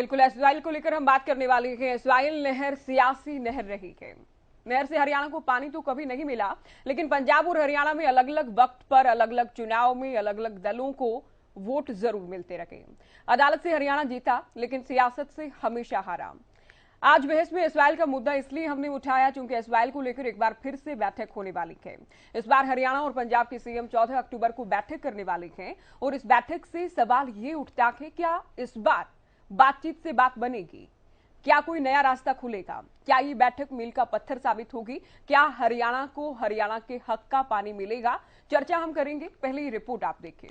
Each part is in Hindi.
बिल्कुल, इस्राइल को लेकर हम बात करने वाले हैं। इस्राइल नहर सियासी नहर रही है। नहर से हरियाणा को पानी तो कभी नहीं मिला, लेकिन पंजाब और हरियाणा में अलग अलग वक्त पर अलग अलग चुनाव में अलग अलग दलों को वोट जरूर मिलते रहे। अदालत से हरियाणा जीता, लेकिन सियासत से हमेशा हारा। आज बहस में इस्राइल का मुद्दा इसलिए हमने उठाया क्योंकि इस्राइल को लेकर एक बार फिर से बैठक होने वाली है। इस बार हरियाणा और पंजाब के सीएम 14 अक्टूबर को बैठक करने वाले हैं और इस बैठक से सवाल ये उठता है, क्या इस बार बातचीत से बात बनेगी? क्या कोई नया रास्ता खुलेगा? क्या ये बैठक मील का पत्थर साबित होगी? क्या हरियाणा को हरियाणा के हक का पानी मिलेगा? चर्चा हम करेंगे, पहले ये रिपोर्ट आप देखिए।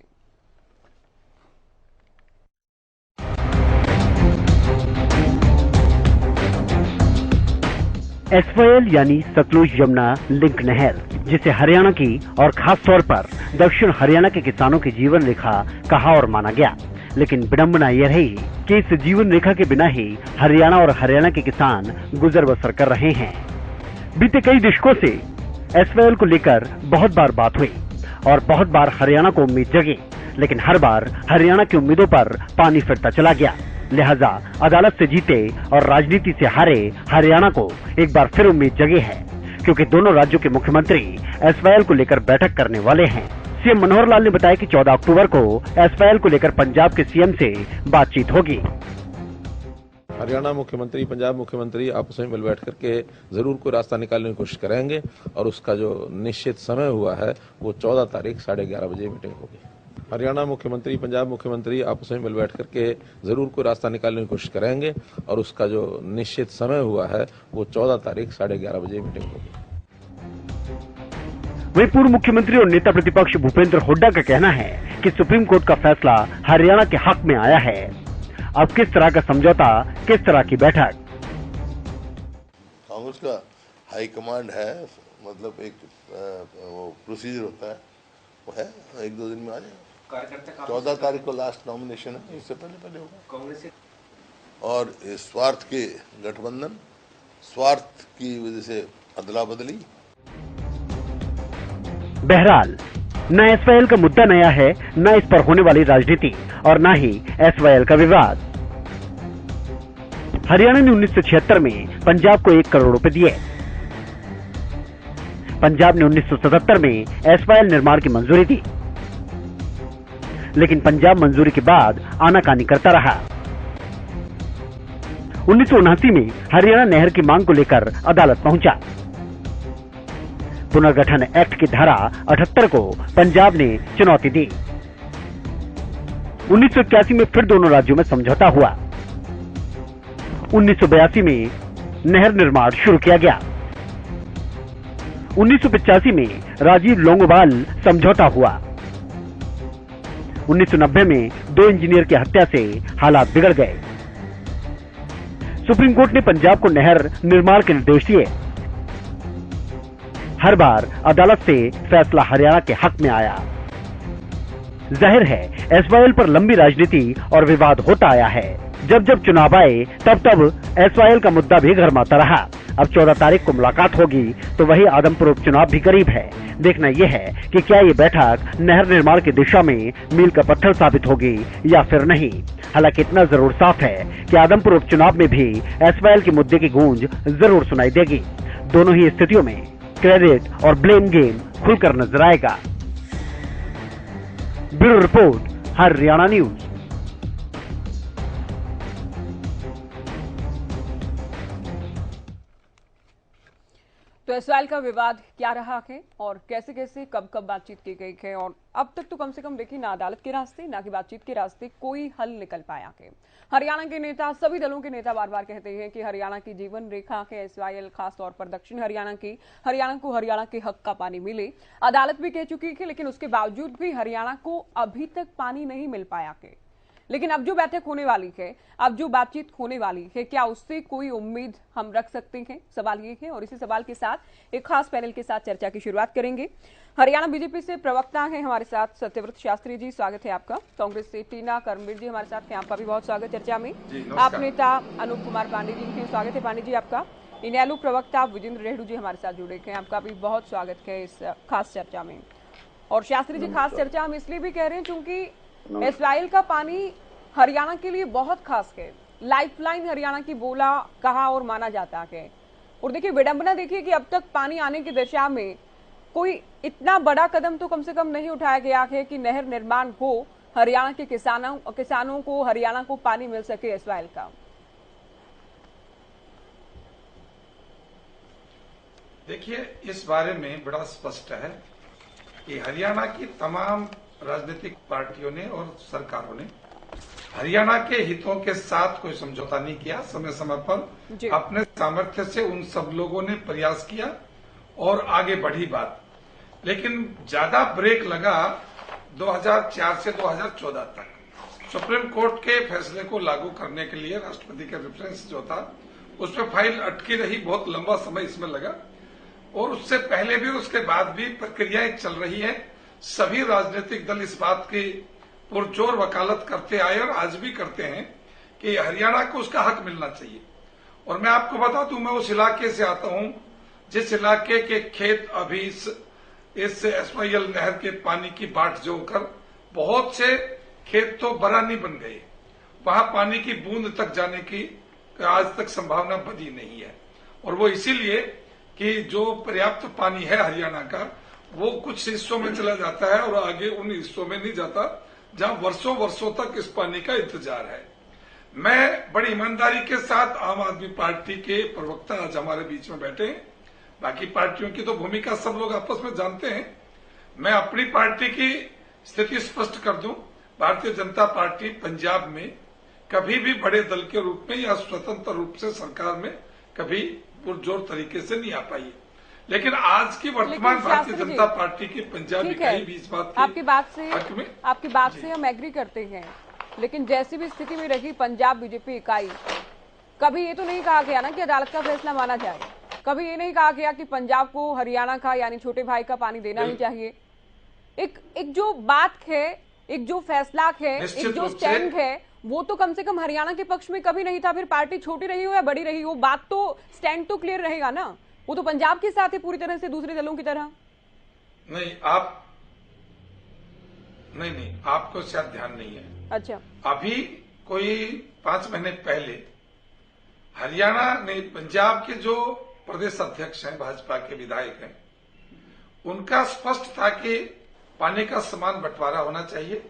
एसवाईएल यानी सतलुज यमुना लिंक नहर, जिसे हरियाणा की और खास तौर पर दक्षिण हरियाणा के किसानों की जीवन रेखा कहा और माना गया। लेकिन विडंबना यह रही कि इस जीवन रेखा के बिना ही हरियाणा और हरियाणा के किसान गुजर बसर कर रहे हैं। बीते कई दशकों से एसवाईएल को लेकर बहुत बार बात हुई और बहुत बार हरियाणा को उम्मीद जगी, लेकिन हर बार हरियाणा की उम्मीदों पर पानी फिरता चला गया। लिहाजा अदालत से जीते और राजनीति से हारे हरियाणा को एक बार फिर उम्मीद जगी है, क्योंकि दोनों राज्यों के मुख्यमंत्री एसवाईएल को लेकर बैठक करने वाले हैं। सीएम मनोहर लाल ने बताया कि 14 अक्टूबर को एसवाईएल को लेकर पंजाब के सीएम से बातचीत होगी। हरियाणा मुख्यमंत्री, पंजाब मुख्यमंत्री आपस में मिल बैठ करके जरूर कोई रास्ता निकालने की कोशिश करेंगे और उसका जो निश्चित समय हुआ है वो 14 तारीख 11:30 बजे मीटिंग होगी। हरियाणा मुख्यमंत्री, पंजाब मुख्यमंत्री आपस में मिल बैठ करके जरूर कोई रास्ता निकालने की कोशिश करेंगे और उसका जो निश्चित समय हुआ है वो 14 तारीख 11:30 बजे मीटिंग होगी। वहीं पूर्व मुख्यमंत्री और नेता प्रतिपक्ष भूपेंद्र हुड्डा का कहना है कि सुप्रीम कोर्ट का फैसला हरियाणा के हक में आया है। अब किस तरह का समझौता, किस तरह की बैठक? कांग्रेस का हाई कमांड है, मतलब एक वो प्रोसीजर होता है, वो है 1-2 दिन में आ जाएगा। 14 तारीख को लास्ट नॉमिनेशन है, इससे पहले होगा कांग्रेस। और स्वार्थ के गठबंधन, स्वार्थ की वजह से अदला बदली। बहरहाल न एसवाईएल का मुद्दा नया है, न इस पर होने वाली राजनीति और न ही एसवाईएल का विवाद। हरियाणा ने 1976 में पंजाब को 1 करोड़ रुपए दिए। पंजाब ने 1977 में एसवाईएल निर्माण की मंजूरी दी, लेकिन पंजाब मंजूरी के बाद आनाकानी करता रहा। 1979 में हरियाणा नहर की मांग को लेकर अदालत पहुंचा। पुनर्गठन एक्ट की धारा 78 को पंजाब ने चुनौती दी। 1981 में फिर दोनों राज्यों में समझौता हुआ। 1982 में नहर निर्माण शुरू किया गया। 1985 में राजीव लोंगोवाल समझौता हुआ। 1990 में 2 इंजीनियर की हत्या से हालात बिगड़ गए। सुप्रीम कोर्ट ने पंजाब को नहर निर्माण के निर्देश दिए। हर बार अदालत से फैसला हरियाणा के हक में आया। जाहिर है एसवाईएल पर लंबी राजनीति और विवाद होता आया है। जब जब चुनाव आए तब एसवाईएल का मुद्दा भी गरमाता रहा। अब 14 तारीख को मुलाकात होगी तो वही आदमपुर उपचुनाव भी करीब है। देखना यह है कि क्या ये बैठक नहर निर्माण की दिशा में मील का पत्थर साबित होगी या फिर नहीं। हालांकि इतना जरूर साफ है कि आदमपुर उपचुनाव में भी एसवाईएल के मुद्दे की गूंज जरूर सुनाई देगी। दोनों ही स्थितियों में क्रेडिट और ब्लेम गेम खुलकर नजर आएगा। Bureau report, Haryana news. तो इस्राइल का विवाद क्या रहा है और कैसे कैसे कब कब बातचीत की गई है, और अब तक तो कम से कम देखिए ना अदालत के रास्ते ना कि बातचीत के रास्ते कोई हल निकल पाया है। हरियाणा के नेता, सभी दलों के नेता बार बार कहते हैं कि हरियाणा की जीवन रेखा है इस्राइल, खास तौर पर दक्षिण हरियाणा की। हरियाणा को हरियाणा के हक का पानी मिले। अदालत भी कह चुकी है, लेकिन उसके बावजूद भी हरियाणा को अभी तक पानी नहीं मिल पाया है। लेकिन अब जो बैठक होने वाली है, अब जो बातचीत होने वाली है, क्या उससे कोई उम्मीद हम रख सकते हैं? सवाल ये है, और इसी सवाल के साथ एक खास पैनल के साथ चर्चा की शुरुआत करेंगे। हरियाणा बीजेपी से प्रवक्ता हैं हमारे साथ सत्यव्रत शास्त्री जी, स्वागत है आपका। कांग्रेस से टीना कर्मवीर जी हमारे साथ हैं, आपका भी बहुत स्वागत चर्चा में। आप नेता अनूप कुमार पांडे जी हैं, स्वागत है पांडे जी आपका। इनेलो प्रवक्ता विजेंद्र रेहडू जी हमारे साथ जुड़े हैं, आपका भी बहुत स्वागत है इस खास चर्चा में। और शास्त्री जी, खास चर्चा हम इसलिए भी कह रहे हैं क्योंकि इस्राइल का पानी हरियाणा के लिए बहुत खास है। लाइफलाइन हरियाणा की बोला, कहा और माना जाता है। और देखिए विडंबना देखिए कि अब तक पानी आने की दिशा में कोई इतना बड़ा कदम तो कम से कम नहीं उठाया गया है कि नहर निर्माण हो, हरियाणा के किसानों को, हरियाणा को पानी मिल सके एसवाइएल का। देखिए, इस बारे में बड़ा स्पष्ट है कि हरियाणा की तमाम राजनीतिक पार्टियों ने और सरकारों ने हरियाणा के हितों के साथ कोई समझौता नहीं किया। समय समय पर अपने सामर्थ्य से उन सब लोगों ने प्रयास किया और आगे बढ़ी बात, लेकिन ज्यादा ब्रेक लगा 2004 से 2014 तक। सुप्रीम कोर्ट के फैसले को लागू करने के लिए राष्ट्रपति का रेफरेंस जो था उस पर फाइल अटकी रही, बहुत लंबा समय इसमें लगा। और उससे पहले भी उसके बाद भी प्रक्रियाएं चल रही है। सभी राजनीतिक दल इस बात की पुरजोर वकालत करते आए और आज भी करते हैं कि हरियाणा को उसका हक मिलना चाहिए। और मैं आपको बता दूं, मैं उस इलाके से आता हूं जिस इलाके के खेत अभी इस एसवाईएल नहर के पानी की बाट जोकर बहुत से खेत तो बरानी बन गए। वहां पानी की बूंद तक जाने की आज तक संभावना बनी नहीं है। और वो इसीलिए कि जो पर्याप्त पानी है हरियाणा का वो कुछ हिस्सों में चला जाता है और आगे उन हिस्सों में नहीं जाता जहां वर्षों वर्षों तक इस पानी का इंतजार है। मैं बड़ी ईमानदारी के साथ आम आदमी पार्टी के प्रवक्ता आज हमारे बीच में बैठे हैं। बाकी पार्टियों की तो भूमिका सब लोग आपस में जानते हैं। मैं अपनी पार्टी की स्थिति स्पष्ट कर दूं, भारतीय जनता पार्टी पंजाब में कभी भी बड़े दल के रूप में या स्वतंत्र रूप से सरकार में कभी पुरजोर तरीके से नहीं आ पाई है। लेकिन आज की वर्तमान भारतीय जनता पार्टी की पंजाब इकाई भी इस बात की आपकी बात से हम एग्री करते हैं। लेकिन जैसी भी स्थिति में रही पंजाब बीजेपी इकाई, कभी ये तो नहीं कहा गया ना कि अदालत का फैसला माना जाए। कभी ये नहीं कहा गया कि पंजाब को हरियाणा का यानी छोटे भाई का पानी देना ही चाहिए। एक जो बात है, एक जो फैसला है, एक जो स्टैंड है, वो तो कम से कम हरियाणा के पक्ष में कभी नहीं था। फिर पार्टी छोटी रही हो या बड़ी रही हो, बात तो स्टैंड तो क्लियर रहेगा ना। वो तो पंजाब के साथ है पूरी तरह से, दूसरे दलों की तरह नहीं। नहीं, आपको शायद ध्यान नहीं है। अच्छा, अभी कोई 5 महीने पहले हरियाणा ने पंजाब के जो प्रदेश अध्यक्ष हैं, भाजपा के विधायक हैं, उनका स्पष्ट था कि पानी का समान बंटवारा होना चाहिए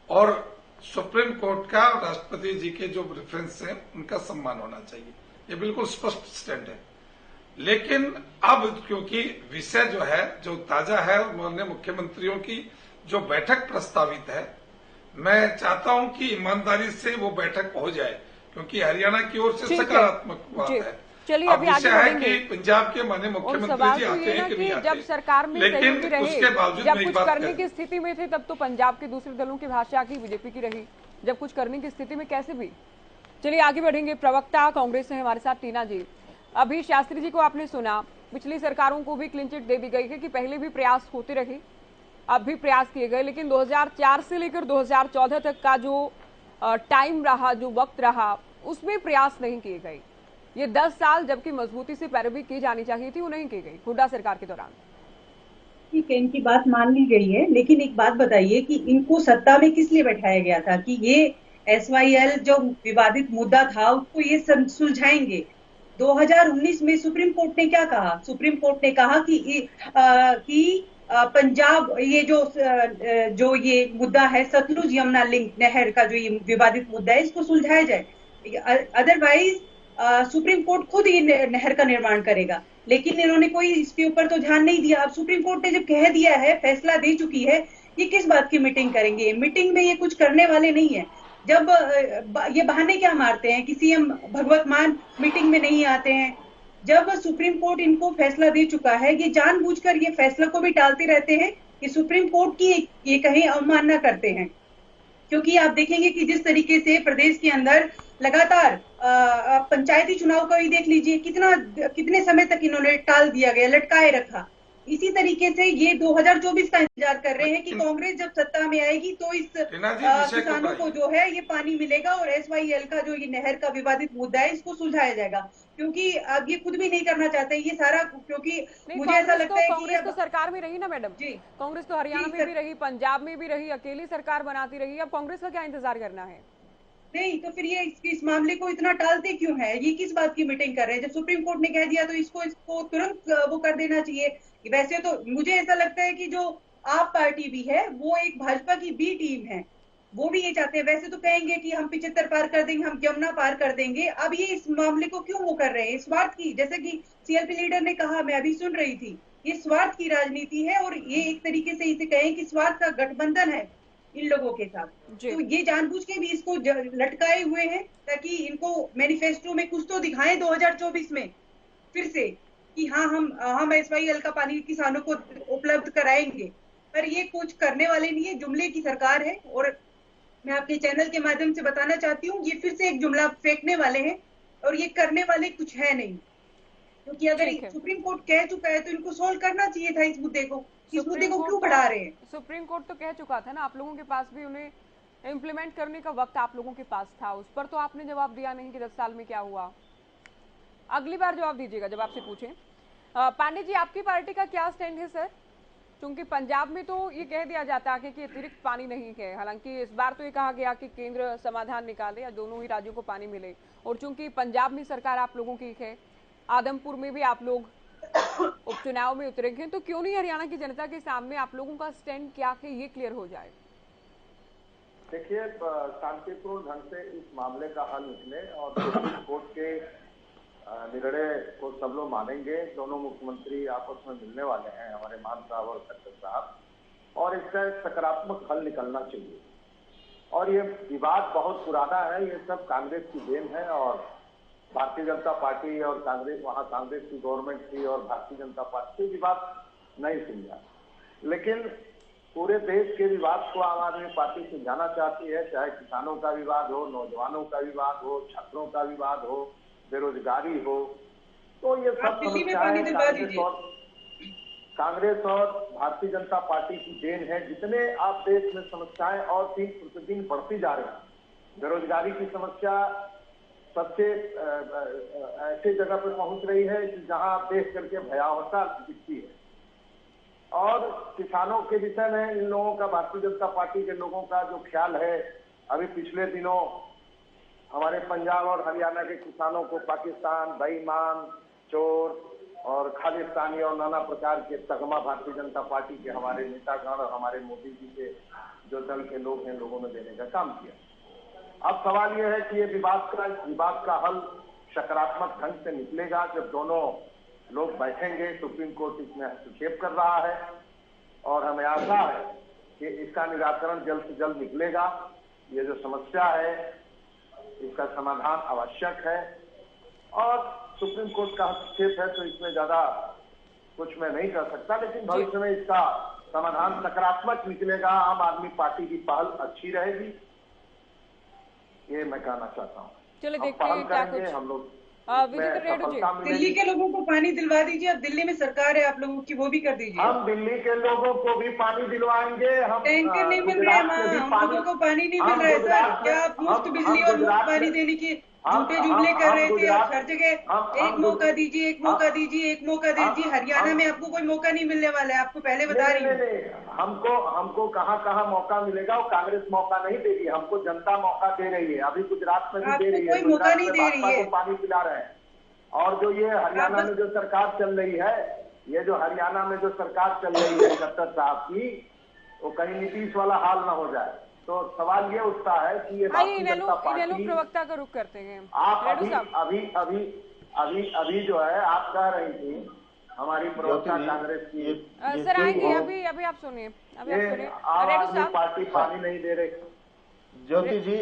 और सुप्रीम कोर्ट का राष्ट्रपति जी के जो रेफरेंस हैं उनका सम्मान होना चाहिए। ये बिल्कुल स्पष्ट स्टैंड है। लेकिन अब क्योंकि विषय जो है, जो ताजा है, माननीय मुख्यमंत्रियों की जो बैठक प्रस्तावित है, मैं चाहता हूं कि ईमानदारी से वो बैठक हो जाए, क्योंकि हरियाणा की ओर से सकारात्मक बात है। चलिए अभी आगे बढ़ेंगे कि पंजाब के माननीय मुख्यमंत्री जी आते हैं कि नहीं आते, जब सरकार में लेकिन उसके बावजूद जब कुछ करने की स्थिति में थे तब तो पंजाब के दूसरे दलों की भाषा की, बीजेपी की रही। जब कुछ करने की स्थिति में कैसे भी। चलिए आगे बढ़ेंगे। प्रवक्ता कांग्रेस से हमारे साथ टीना जी। अभी शास्त्री जी को आपने सुना, पिछली सरकारों को भी क्लीन चिट दे दी गई है कि पहले भी प्रयास होते रहे, अब भी प्रयास किए गए, लेकिन 2004 से लेकर 2014 तक का जो टाइम रहा, जो वक्त रहा, उसमें प्रयास नहीं किए गए। ये 10 साल जबकि मजबूती से पैरवी की जानी चाहिए थी, वो नहीं की गई हुड्डा सरकार के दौरान। ठीक है, इनकी बात मान ली गई है, लेकिन एक बात बताइए कि इनको सत्ता में किस लिए बैठाया गया था कि ये एसवाईएल जो विवादित मुद्दा था उसको ये सुलझाएंगे। 2019 में सुप्रीम कोर्ट ने क्या कहा? सुप्रीम कोर्ट ने कहा कि पंजाब ये जो ये मुद्दा है सतलुज यमुना लिंक नहर का, जो ये विवादित मुद्दा है, इसको सुलझाया जाए, अदरवाइज सुप्रीम कोर्ट खुद ही नहर का निर्माण करेगा। लेकिन इन्होंने कोई इसके ऊपर तो ध्यान नहीं दिया। अब सुप्रीम कोर्ट ने जब कह दिया है, फैसला दे चुकी है, ये किस बात की मीटिंग करेंगे? मीटिंग में ये कुछ करने वाले नहीं है। जब ये बहाने क्या मारते हैं कि सीएम भगवत मान मीटिंग में नहीं आते हैं। जब सुप्रीम कोर्ट इनको फैसला दे चुका है, ये जानबूझकर ये फैसला को भी टालते रहते हैं कि सुप्रीम कोर्ट की ये कहीं अवमानना करते हैं। क्योंकि आप देखेंगे कि जिस तरीके से प्रदेश के अंदर लगातार पंचायती चुनाव का भी देख लीजिए, कितने समय तक इन्होंने टाल दिया गया, लटकाए रखा। इसी तरीके से ये 2024 का इंतजार कर रहे हैं कि कांग्रेस जब सत्ता में आएगी तो इस किसानों को जो है ये पानी मिलेगा और एसवाईएल का जो ये नहर का विवादित मुद्दा है इसको सुलझाया जाएगा। क्योंकि अब ये खुद भी नहीं करना चाहते ये सारा, क्योंकि मुझे ऐसा लगता है कि कांग्रेस तो सरकार में रही ना मैडम जी, कांग्रेस तो हरियाणा में भी रही, पंजाब में भी रही, अकेली सरकार बनाती रही। अब कांग्रेस का क्या इंतजार करना है? नहीं तो फिर ये इस मामले को इतना टालते क्यों है? ये किस बात की मीटिंग कर रहे हैं? जब सुप्रीम कोर्ट ने कह दिया तो इसको तुरंत वो कर देना चाहिए। वैसे तो मुझे ऐसा लगता है कि जो आप पार्टी भी है वो एक भाजपा की बी टीम है, वो भी ये चाहते हैं। वैसे तो कहेंगे कि हम 75 पार कर देंगे, हम यमुना पार कर देंगे। अब ये इस मामले को क्यों वो कर रहे हैं? स्वार्थ की, जैसे कि सीएलपी लीडर ने कहा, मैं अभी सुन रही थी, ये स्वार्थ की राजनीति है और ये एक तरीके से इसे कहें कि स्वार्थ का गठबंधन है इन लोगों के साथ। तो ये जानबूझ के भी इसको लटकाए हुए हैं ताकि इनको मैनिफेस्टो में कुछ तो दिखाएं 2024 में फिर से कि हाँ हम एसवाईएल का पानी किसानों को उपलब्ध कराएंगे। पर ये कुछ करने वाले नहीं है, जुमले की सरकार है। और मैं आपके चैनल के माध्यम से बताना चाहती हूँ, ये फिर से एक जुमला फेंकने वाले हैं और ये करने वाले कुछ है नहीं। क्योंकि अगर सुप्रीम कोर्ट कह चुका है तो इनको सोल्व करना चाहिए था इस मुद्दे को। इस मुद्दे को क्यों बढ़ा रहे हैं? सुप्रीम कोर्ट तो कह चुका था ना, आप लोगों के पास भी उन्हें इम्प्लीमेंट करने का वक्त आप लोगों के पास था, उस पर तो आपने जवाब दिया नहीं कि 10 साल में क्या हुआ। अगली बार जवाब दीजिएगा जब आपसे पूछें। पांडे जी, आपकी पार्टी का क्या स्टैंड है सर? क्योंकि पंजाब में तो ये कह दिया जाता है कि अतिरिक्त पानी नहीं है, हालांकि इस बार तो ये कहा गया कि केंद्र समाधान निकाले या दोनों ही राज्यों को पानी मिले। और चूंकि पंजाब में सरकार आप लोगों की है, आदमपुर में भी आप लोग उपचुनाव में उतरेंगे, तो क्यों नहीं हरियाणा की जनता के सामने आप लोगों का स्टैंड क्या है ये क्लियर हो जाए? देखिए, शांतिपूर्ण ढंग से इस मामले का हल निकले और सुप्रीम कोर्ट के निर्णय को सब लोग मानेंगे। दोनों मुख्यमंत्री आपस में मिलने वाले हैं, हमारे मान साहब और खट्टर साहब, और इसका एक सकारात्मक हल निकलना चाहिए। और ये विवाद बहुत पुराना है, ये सब कांग्रेस की देन है। और भारतीय जनता पार्टी और कांग्रेस, वहां कांग्रेस की गवर्नमेंट थी और भारतीय जनता पार्टी विवाद नहीं सुलझा। लेकिन पूरे देश के विवाद को आम आदमी पार्टी सुलझाना चाहती है, चाहे किसानों का विवाद हो, नौजवानों का विवाद हो, छात्रों का विवाद हो, बेरोजगारी हो। तो ये सब समस्याएं कांग्रेस और भारतीय जनता पार्टी की देन है। जितने आप देश में समस्याएं और दिन प्रतिदिन बढ़ती जा रही हैं, बेरोजगारी की समस्या सबसे ऐसे जगह पर पहुंच रही है जहां आप देख करके भयावहता दिखती है। और किसानों के विषय में इन लोगों का, भारतीय जनता पार्टी के लोगों का जो ख्याल है, अभी पिछले दिनों हमारे पंजाब और हरियाणा के किसानों को पाकिस्तान, बेईमान, चोर और खालिस्तानी और नाना प्रकार के तगमा भारतीय जनता पार्टी के हमारे नेतागण और हमारे मोदी जी के जो दल के लोग हैं, लोगों ने देने का काम किया। अब सवाल यह है कि ये विवाद का हल सकारात्मक ढंग से निकलेगा जब दोनों लोग बैठेंगे। सुप्रीम कोर्ट इसमें हस्तक्षेप कर रहा है और हमें आशा है कि इसका निराकरण जल्द से जल्द निकलेगा। ये जो समस्या है इसका समाधान आवश्यक है और सुप्रीम कोर्ट का हस्तक्षेप है तो इसमें ज्यादा कुछ मैं नहीं कर सकता, लेकिन भविष्य में इसका समाधान सकारात्मक निकलेगा। आम आदमी पार्टी की पहल अच्छी रहेगी, ये मैं कहना चाहता हूँ। चलो देखते हैं क्या कुछ हम लोग। दिल्ली के लोगों को पानी दिलवा दीजिए। अब दिल्ली में सरकार है आप लोगों की, वो भी कर दीजिए। हम दिल्ली के लोगों को भी पानी दिलवाएंगे। हम टैंकर नहीं मिल रहे हैं, हम लोगों को पानी नहीं मिल रहा है सर। क्या आप मुफ्त बिजली और मुफ्त पानी देने की झूठे जुमले कर रहे थे? आप हर जगह एक मौका दीजिए, एक मौका दीजिए, एक मौका दीजिए। हरियाणा में आपको कोई मौका नहीं मिलने वाला है, आपको पहले बता रही हूँ। हमको कहाँ मौका मिलेगा? वो कांग्रेस मौका नहीं देगी, हमको जनता मौका दे रही है। अभी गुजरात में भी दे रही है, कोई मौका नहीं दे रही है, पानी पिला रहे हैं। और जो ये हरियाणा में जो सरकार चल रही है, ये जो हरियाणा में जो सरकार चल रही है खट्टर साहब की, वो कहीं नीतीश वाला हाल ना हो जाए। तो सवाल ये उठता है कि ये भारतीय जनता पार्टी, प्रवक्ता का रुख करते हैं आप अभी जो है आप कह रही थी हमारी प्रवक्ता कांग्रेस की, सर आएंगे, अभी आप सुनिए, आम आदमी पार्टी पानी नहीं दे रही। ज्योति जी,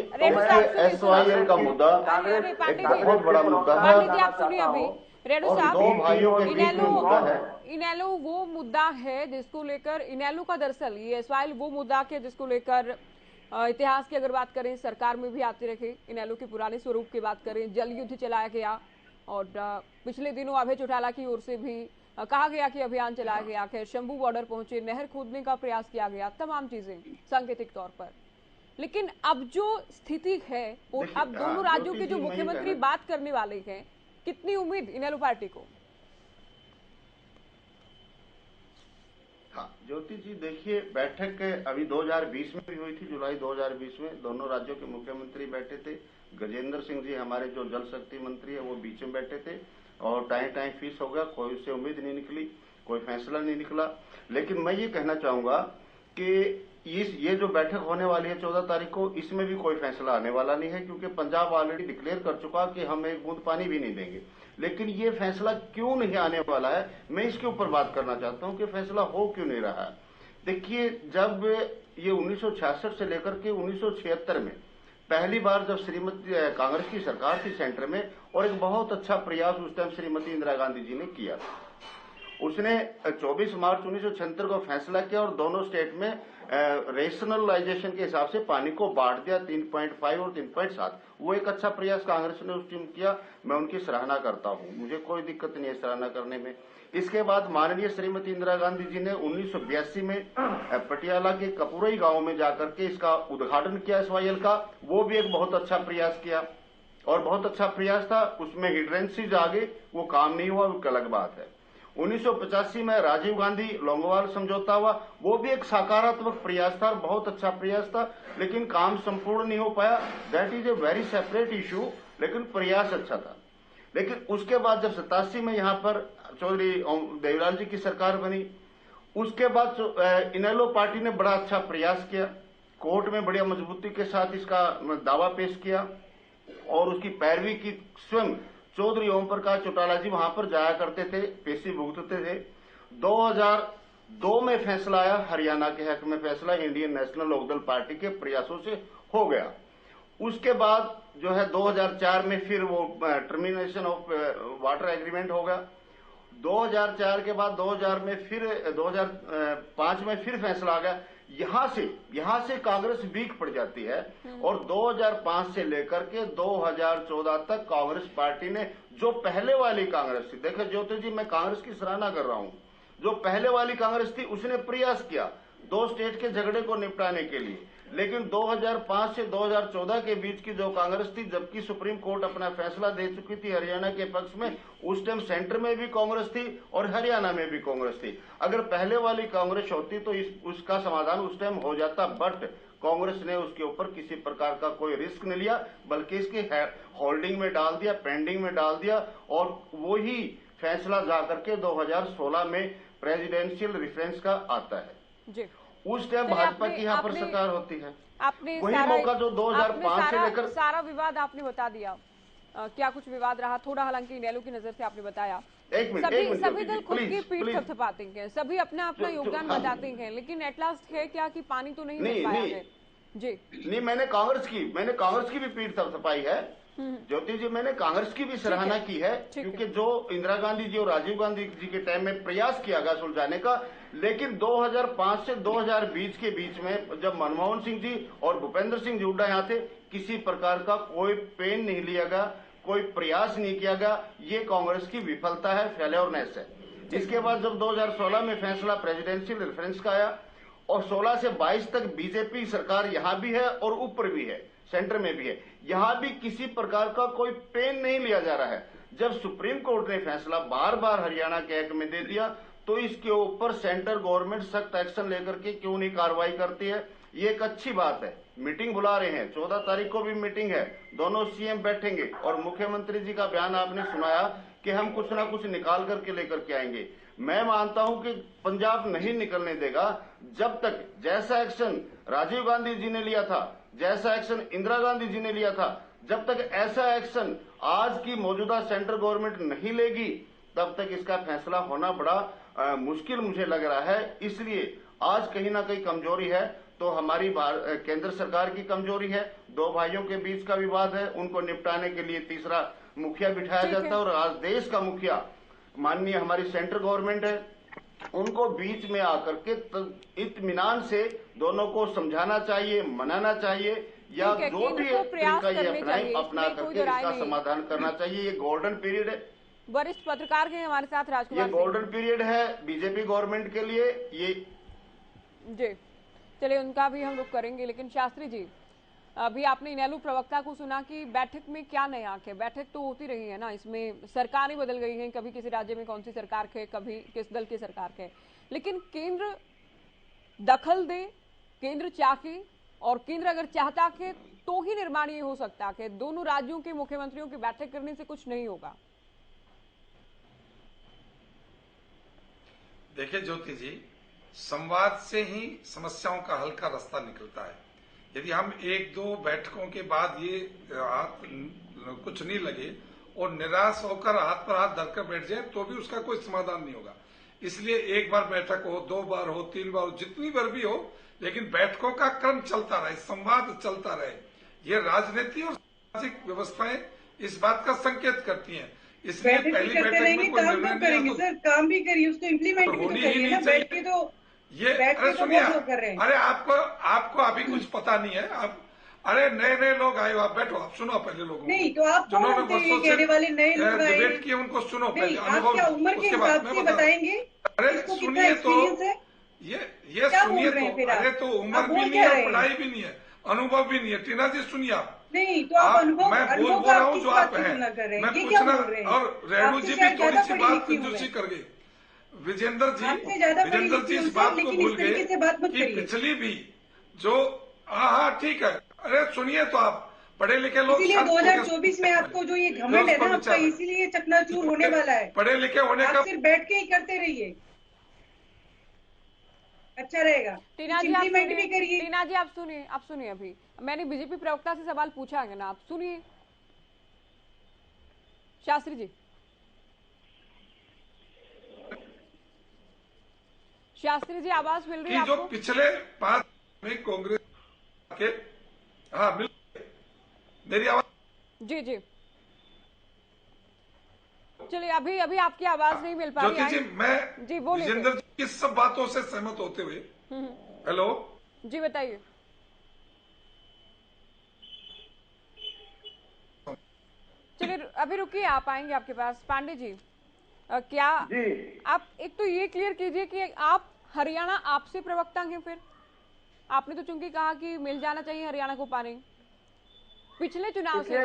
एसवाईएल का मुद्दा बहुत बड़ा मुद्दा है। पांडे जी आप सुनिए अभी। रेणु साहब, दो भाइयों के बीच में मुद्दा है। इनेलो वो मुद्दा है जिसको लेकर, इनेलो का दरअसल ये एसवाईएल वो मुद्दा है जिसको लेकर इतिहास की अगर बात करें सरकार में भी आते रहे। इनेलो के पुराने स्वरूप की बात करें, जल युद्ध चलाया गया और पिछले दिनों अभय चौटाला की ओर से भी कहा गया कि अभियान चलाया गया, खैर शंभू बॉर्डर पहुंचे, नहर खोदने का प्रयास किया गया, तमाम चीजें सांकेतिक तौर पर। लेकिन अब जो स्थिति है और अब दोनों राज्यों के जो मुख्यमंत्री बात करने वाले हैं, कितनी उम्मीद इनेलो पार्टी को? हाँ ज्योति जी, देखिए बैठक अभी 2020 में भी हुई थी, जुलाई 2020 में दोनों राज्यों के मुख्यमंत्री बैठे थे। गजेंद्र सिंह जी हमारे जो जल शक्ति मंत्री है वो बीच में बैठे थे और टाइम फिक्स हो गया, कोई उससे उम्मीद नहीं निकली, कोई फैसला नहीं निकला। लेकिन मैं ये कहना चाहूंगा कि ये जो बैठक होने वाली है 14 तारीख को, इसमें भी कोई फैसला आने वाला नहीं है, क्योंकि पंजाब ऑलरेडी डिक्लेयर कर चुका कि हम एक बूंद पानी भी नहीं देंगे। लेकिन ये फैसला क्यों नहीं आने वाला है, मैं इसके ऊपर बात करना चाहता हूं कि फैसला हो क्यों नहीं रहा है। देखिए, जब ये 1966 से लेकर के 1976 में पहली बार जब श्रीमती कांग्रेस की सरकार थी सेंटर में, और एक बहुत अच्छा प्रयास उस टाइम श्रीमती इंदिरा गांधी जी ने किया, उसने 24 मार्च 1976 को फैसला किया और दोनों स्टेट में रेशनलाइजेशन के हिसाब से पानी को बांट दिया 3.5 और 3.7। वो एक अच्छा प्रयास कांग्रेस ने उस टाइम किया, मैं उनकी सराहना करता हूं, मुझे कोई दिक्कत नहीं है सराहना करने में। इसके बाद माननीय श्रीमती इंदिरा गांधी जी ने 1982 में पटियाला के कपूरई गांव में जाकर के इसका उद्घाटन किया SYL का, वो भी एक बहुत अच्छा प्रयास किया और बहुत अच्छा प्रयास था। उसमें हिड्रेंसीज आ गए, वो काम नहीं हुआ, वो अलग बात है। 1985 में राजीव गांधी लोंगोवाल समझौता हुआ, वो भी एक सकारात्मक प्रयास था और बहुत अच्छा प्रयास था, लेकिन काम संपूर्ण नहीं हो पाया। That is a very separate issue, लेकिन प्रयास अच्छा था। लेकिन उसके बाद जब 87 में यहाँ पर चौधरी देवलाल जी की सरकार बनी, उसके बाद इनेलो पार्टी ने बड़ा अच्छा प्रयास किया, कोर्ट में बड़ी मजबूती के साथ इसका दावा पेश किया और उसकी पैरवी की। स्वयं चौधरी ओम प्रकाश चौटाला जी वहां पर जाया करते थे, पेशी भुगतते थे। 2002 में फैसला आया, हरियाणा के हक में फैसला इंडियन नेशनल लोकदल पार्टी के प्रयासों से हो गया। उसके बाद जो है 2004 में फिर वो टर्मिनेशन ऑफ वाटर एग्रीमेंट हो गया। 2004 के बाद 2000 में फिर 2005 में फिर फैसला आ गया। यहां से कांग्रेस वीक पड़ जाती है और 2005 से लेकर के 2014 तक कांग्रेस पार्टी ने, जो पहले वाली कांग्रेस थी, देखो ज्योति जी मैं कांग्रेस की सराहना कर रहा हूं, जो पहले वाली कांग्रेस थी उसने प्रयास किया 2 स्टेट के झगड़े को निपटाने के लिए। लेकिन 2005 से 2014 के बीच की जो कांग्रेस थी, जबकि सुप्रीम कोर्ट अपना फैसला दे चुकी थी हरियाणा के पक्ष में, उस टाइम सेंटर में भी कांग्रेस थी और हरियाणा में भी कांग्रेस थी। अगर पहले वाली कांग्रेस होती तो उसका समाधान उस टाइम हो जाता, बट कांग्रेस ने उसके ऊपर किसी प्रकार का कोई रिस्क नहीं लिया, बल्कि इसके होल्डिंग में डाल दिया, पेंडिंग में डाल दिया और वही फैसला जाकर के 2016 में प्रेसिडेंशियल रेफरेंस का आता है जी। उस टाइम भाजपा की यहाँ पर सरकार होती है। आपने वही मौका जो 2005 से लेकर सारा विवाद आपने बता दिया। क्या कुछ विवाद रहा, थोड़ा हालांकि इनेलो की नजर से आपने बताया। सभी दल खुद की पीठ थपथपाते हैं, सभी अपना योगदान बताते हैं, लेकिन एट लास्ट है क्या कि पानी तो नहीं मिल पाया है जी। नहीं, मैंने कांग्रेस की भी पीठ थपथपाई है ज्योति जी, मैंने कांग्रेस की भी सराहना की है, क्योंकि जो इंदिरा गांधी जी और राजीव गांधी जी के टाइम में प्रयास किया गया सुलझाने का। लेकिन 2005 से 2020 के बीच में जब मनमोहन सिंह जी और भूपेंद्र सिंह जी हुड्डा यहाँ थे, किसी प्रकार का कोई पेन नहीं लिया गया, कोई प्रयास नहीं किया गया। ये कांग्रेस की विफलता है, फेल्योरनेस है। इसके बाद जब 2016 में फैसला प्रेसिडेंशियल रेफरेंस का आया और 16 से 22 तक बीजेपी सरकार यहाँ भी है और ऊपर भी है, सेंटर में भी है, यहां भी किसी प्रकार का कोई पेन नहीं लिया जा रहा है। जब सुप्रीम कोर्ट ने फैसला बार बार हरियाणा के हक में दे दिया, तो इसके ऊपर सेंट्रल गवर्नमेंट सख्त एक्शन लेकर के क्यों नहीं कार्रवाई करती है, ये एक अच्छी बात है। मीटिंग बुला रहे हैं, 14 तारीख को भी मीटिंग है, दोनों सीएम बैठेंगे और मुख्यमंत्री जी का बयान आपने सुनाया कि हम कुछ ना कुछ निकाल करके लेकर के आएंगे। मैं मानता हूं कि पंजाब नहीं निकलने देगा जब तक जैसा एक्शन राजीव गांधी जी ने लिया था, जैसा एक्शन इंदिरा गांधी जी ने लिया था, जब तक ऐसा एक्शन आज की मौजूदा सेंट्रल गवर्नमेंट नहीं लेगी, तब तक इसका फैसला होना बड़ा मुश्किल मुझे लग रहा है। इसलिए आज कहीं ना कहीं कमजोरी है तो हमारी केंद्र सरकार की कमजोरी है। 2 भाइयों के बीच का विवाद है, उनको निपटाने के लिए तीसरा मुखिया बिठाया जाता है और आज देश का मुखिया माननीय हमारी सेंट्रल गवर्नमेंट है, उनको बीच में आकर के इत्मीनान से दोनों को समझाना चाहिए, मनाना चाहिए, या जो भी तरीका ये अपना करके इसका समाधान करना चाहिए। ये गोल्डन पीरियड है। वरिष्ठ पत्रकार के हमारे साथ राजकुमार, ये गोल्डन पीरियड है बीजेपी गवर्नमेंट के लिए। ये जी चलिए, उनका भी हम रुख करेंगे, लेकिन शास्त्री जी अभी आपने इनेलो प्रवक्ता को सुना कि बैठक में क्या नया है। बैठक तो होती रही है ना, इसमें सरकारें बदल गई हैं, कभी किसी राज्य में कौन सी सरकार है, कभी किस दल की सरकार है, लेकिन केंद्र दखल दे, केंद्र चाहे, और केंद्र अगर चाहता है तो ही निर्माण ये हो सकता है। दोनों राज्यों के मुख्यमंत्रियों की बैठक करने से कुछ नहीं होगा। देखिए ज्योति जी, संवाद से ही समस्याओं का हल का रास्ता निकलता है। यदि हम एक दो बैठकों के बाद ये कुछ नहीं लगे और निराश होकर हाथ पर हाथ धरकर बैठ जाए तो भी उसका कोई समाधान नहीं होगा। इसलिए एक बार बैठक हो, 2 बार हो, 3 बार हो, जितनी बार भी हो, लेकिन बैठकों का क्रम चलता रहे, संवाद चलता रहे। ये राजनीति और सामाजिक व्यवस्थाएं इस बात का संकेत करती हैं। इसलिए पहली बैठक में कोई निर्णय नहीं करेंगे सर, काम भी करिए, उसको इम्प्लीमेंट भी होनी तो ही करिए नहीं ना, बैठ के तो ये अरे सुनिए, अरे आपको अभी कुछ पता नहीं है। आप अरे नए लोग आए हो, आप बैठो, आप सुनो पहले लोगों नहीं तो आप जिन्होंने वर्षों से कहने वाले नए लोग आए, डिबेट किए उनको सुनो पहले, आप क्या उम्र के हिसाब से बताएंगे? अरे सुनिए तो, ये सुनिए तो, अरे तो उम्र भी नहीं है, पढ़ाई भी नहीं है, अनुभव भी नहीं है। टीना जी सुनिए आप, नहीं तो आप अनुभव, मैं बोल रहा हूँ जो आप हैं, मैं पूछना, और रेणु जी भी थोड़ी सी बात कंजूसी कर गई। विजेंद्र जी इस बात को भूल गए कि पिछली भी जो, हाँ ठीक है, अरे सुनिए तो आप पढ़े लिखे लोग, इसीलिए 2024 में आपको जो ये घमंड है ना आपका, इसीलिए चकनाचूर होने वाला है। पढ़े लिखे होने का, सिर्फ बैठ के ही करते रहिए, अच्छा रहेगा। टीना जी इम्प्लीमेंट भी करिए। टीना जी आप सुनिए, अभी मैंने बीजेपी प्रवक्ता से सवाल पूछा है ना, आप सुनिए। शास्त्री जी, आवाज मिल रही है आपको? जो पिछले 5 में कांग्रेस के, हाँ मिल, मेरी आवाज? जी चलिए, अभी आपकी आवाज नहीं मिल पा रही है। मैं विजेंद्र जी की सब बातों से सहमत होते हुए, हेलो जी बताइए। चलिए अभी रुकिए, आप आएंगे आपके पास। पांडे जी, क्या जी? आप एक तो ये क्लियर कीजिए कि आप हरियाणा आपसे प्रवक्ता हैं, फिर आपने तो चूंकि कहा कि मिल जाना चाहिए हरियाणा को पानी। पिछले चुनाव से,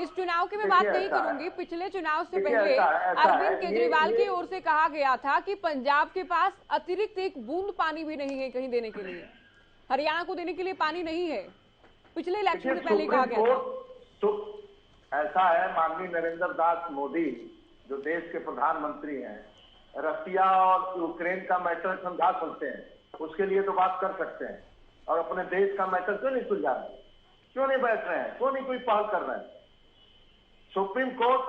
इस चुनाव की मैं बात नहीं करूंगी, पिछले चुनाव से पहले अरविंद केजरीवाल की ओर से कहा गया था कि पंजाब के पास अतिरिक्त एक बूंद पानी भी नहीं है कहीं देने के लिए, हरियाणा को देने के लिए पानी नहीं है। पिछले इलेक्शन से पहले कहा गया था। ऐसा है, माननीय नरेंद्र दास मोदी जो देश के प्रधानमंत्री हैं, रसिया और यूक्रेन का मैटर समझा सकते हैं, उसके लिए तो बात कर सकते हैं, और अपने देश का मैटर क्यों नहीं सुलझा रहे, क्यों नहीं बैठ रहे हैं, क्यों नहीं कोई पहल कर रहे हैं? सुप्रीम कोर्ट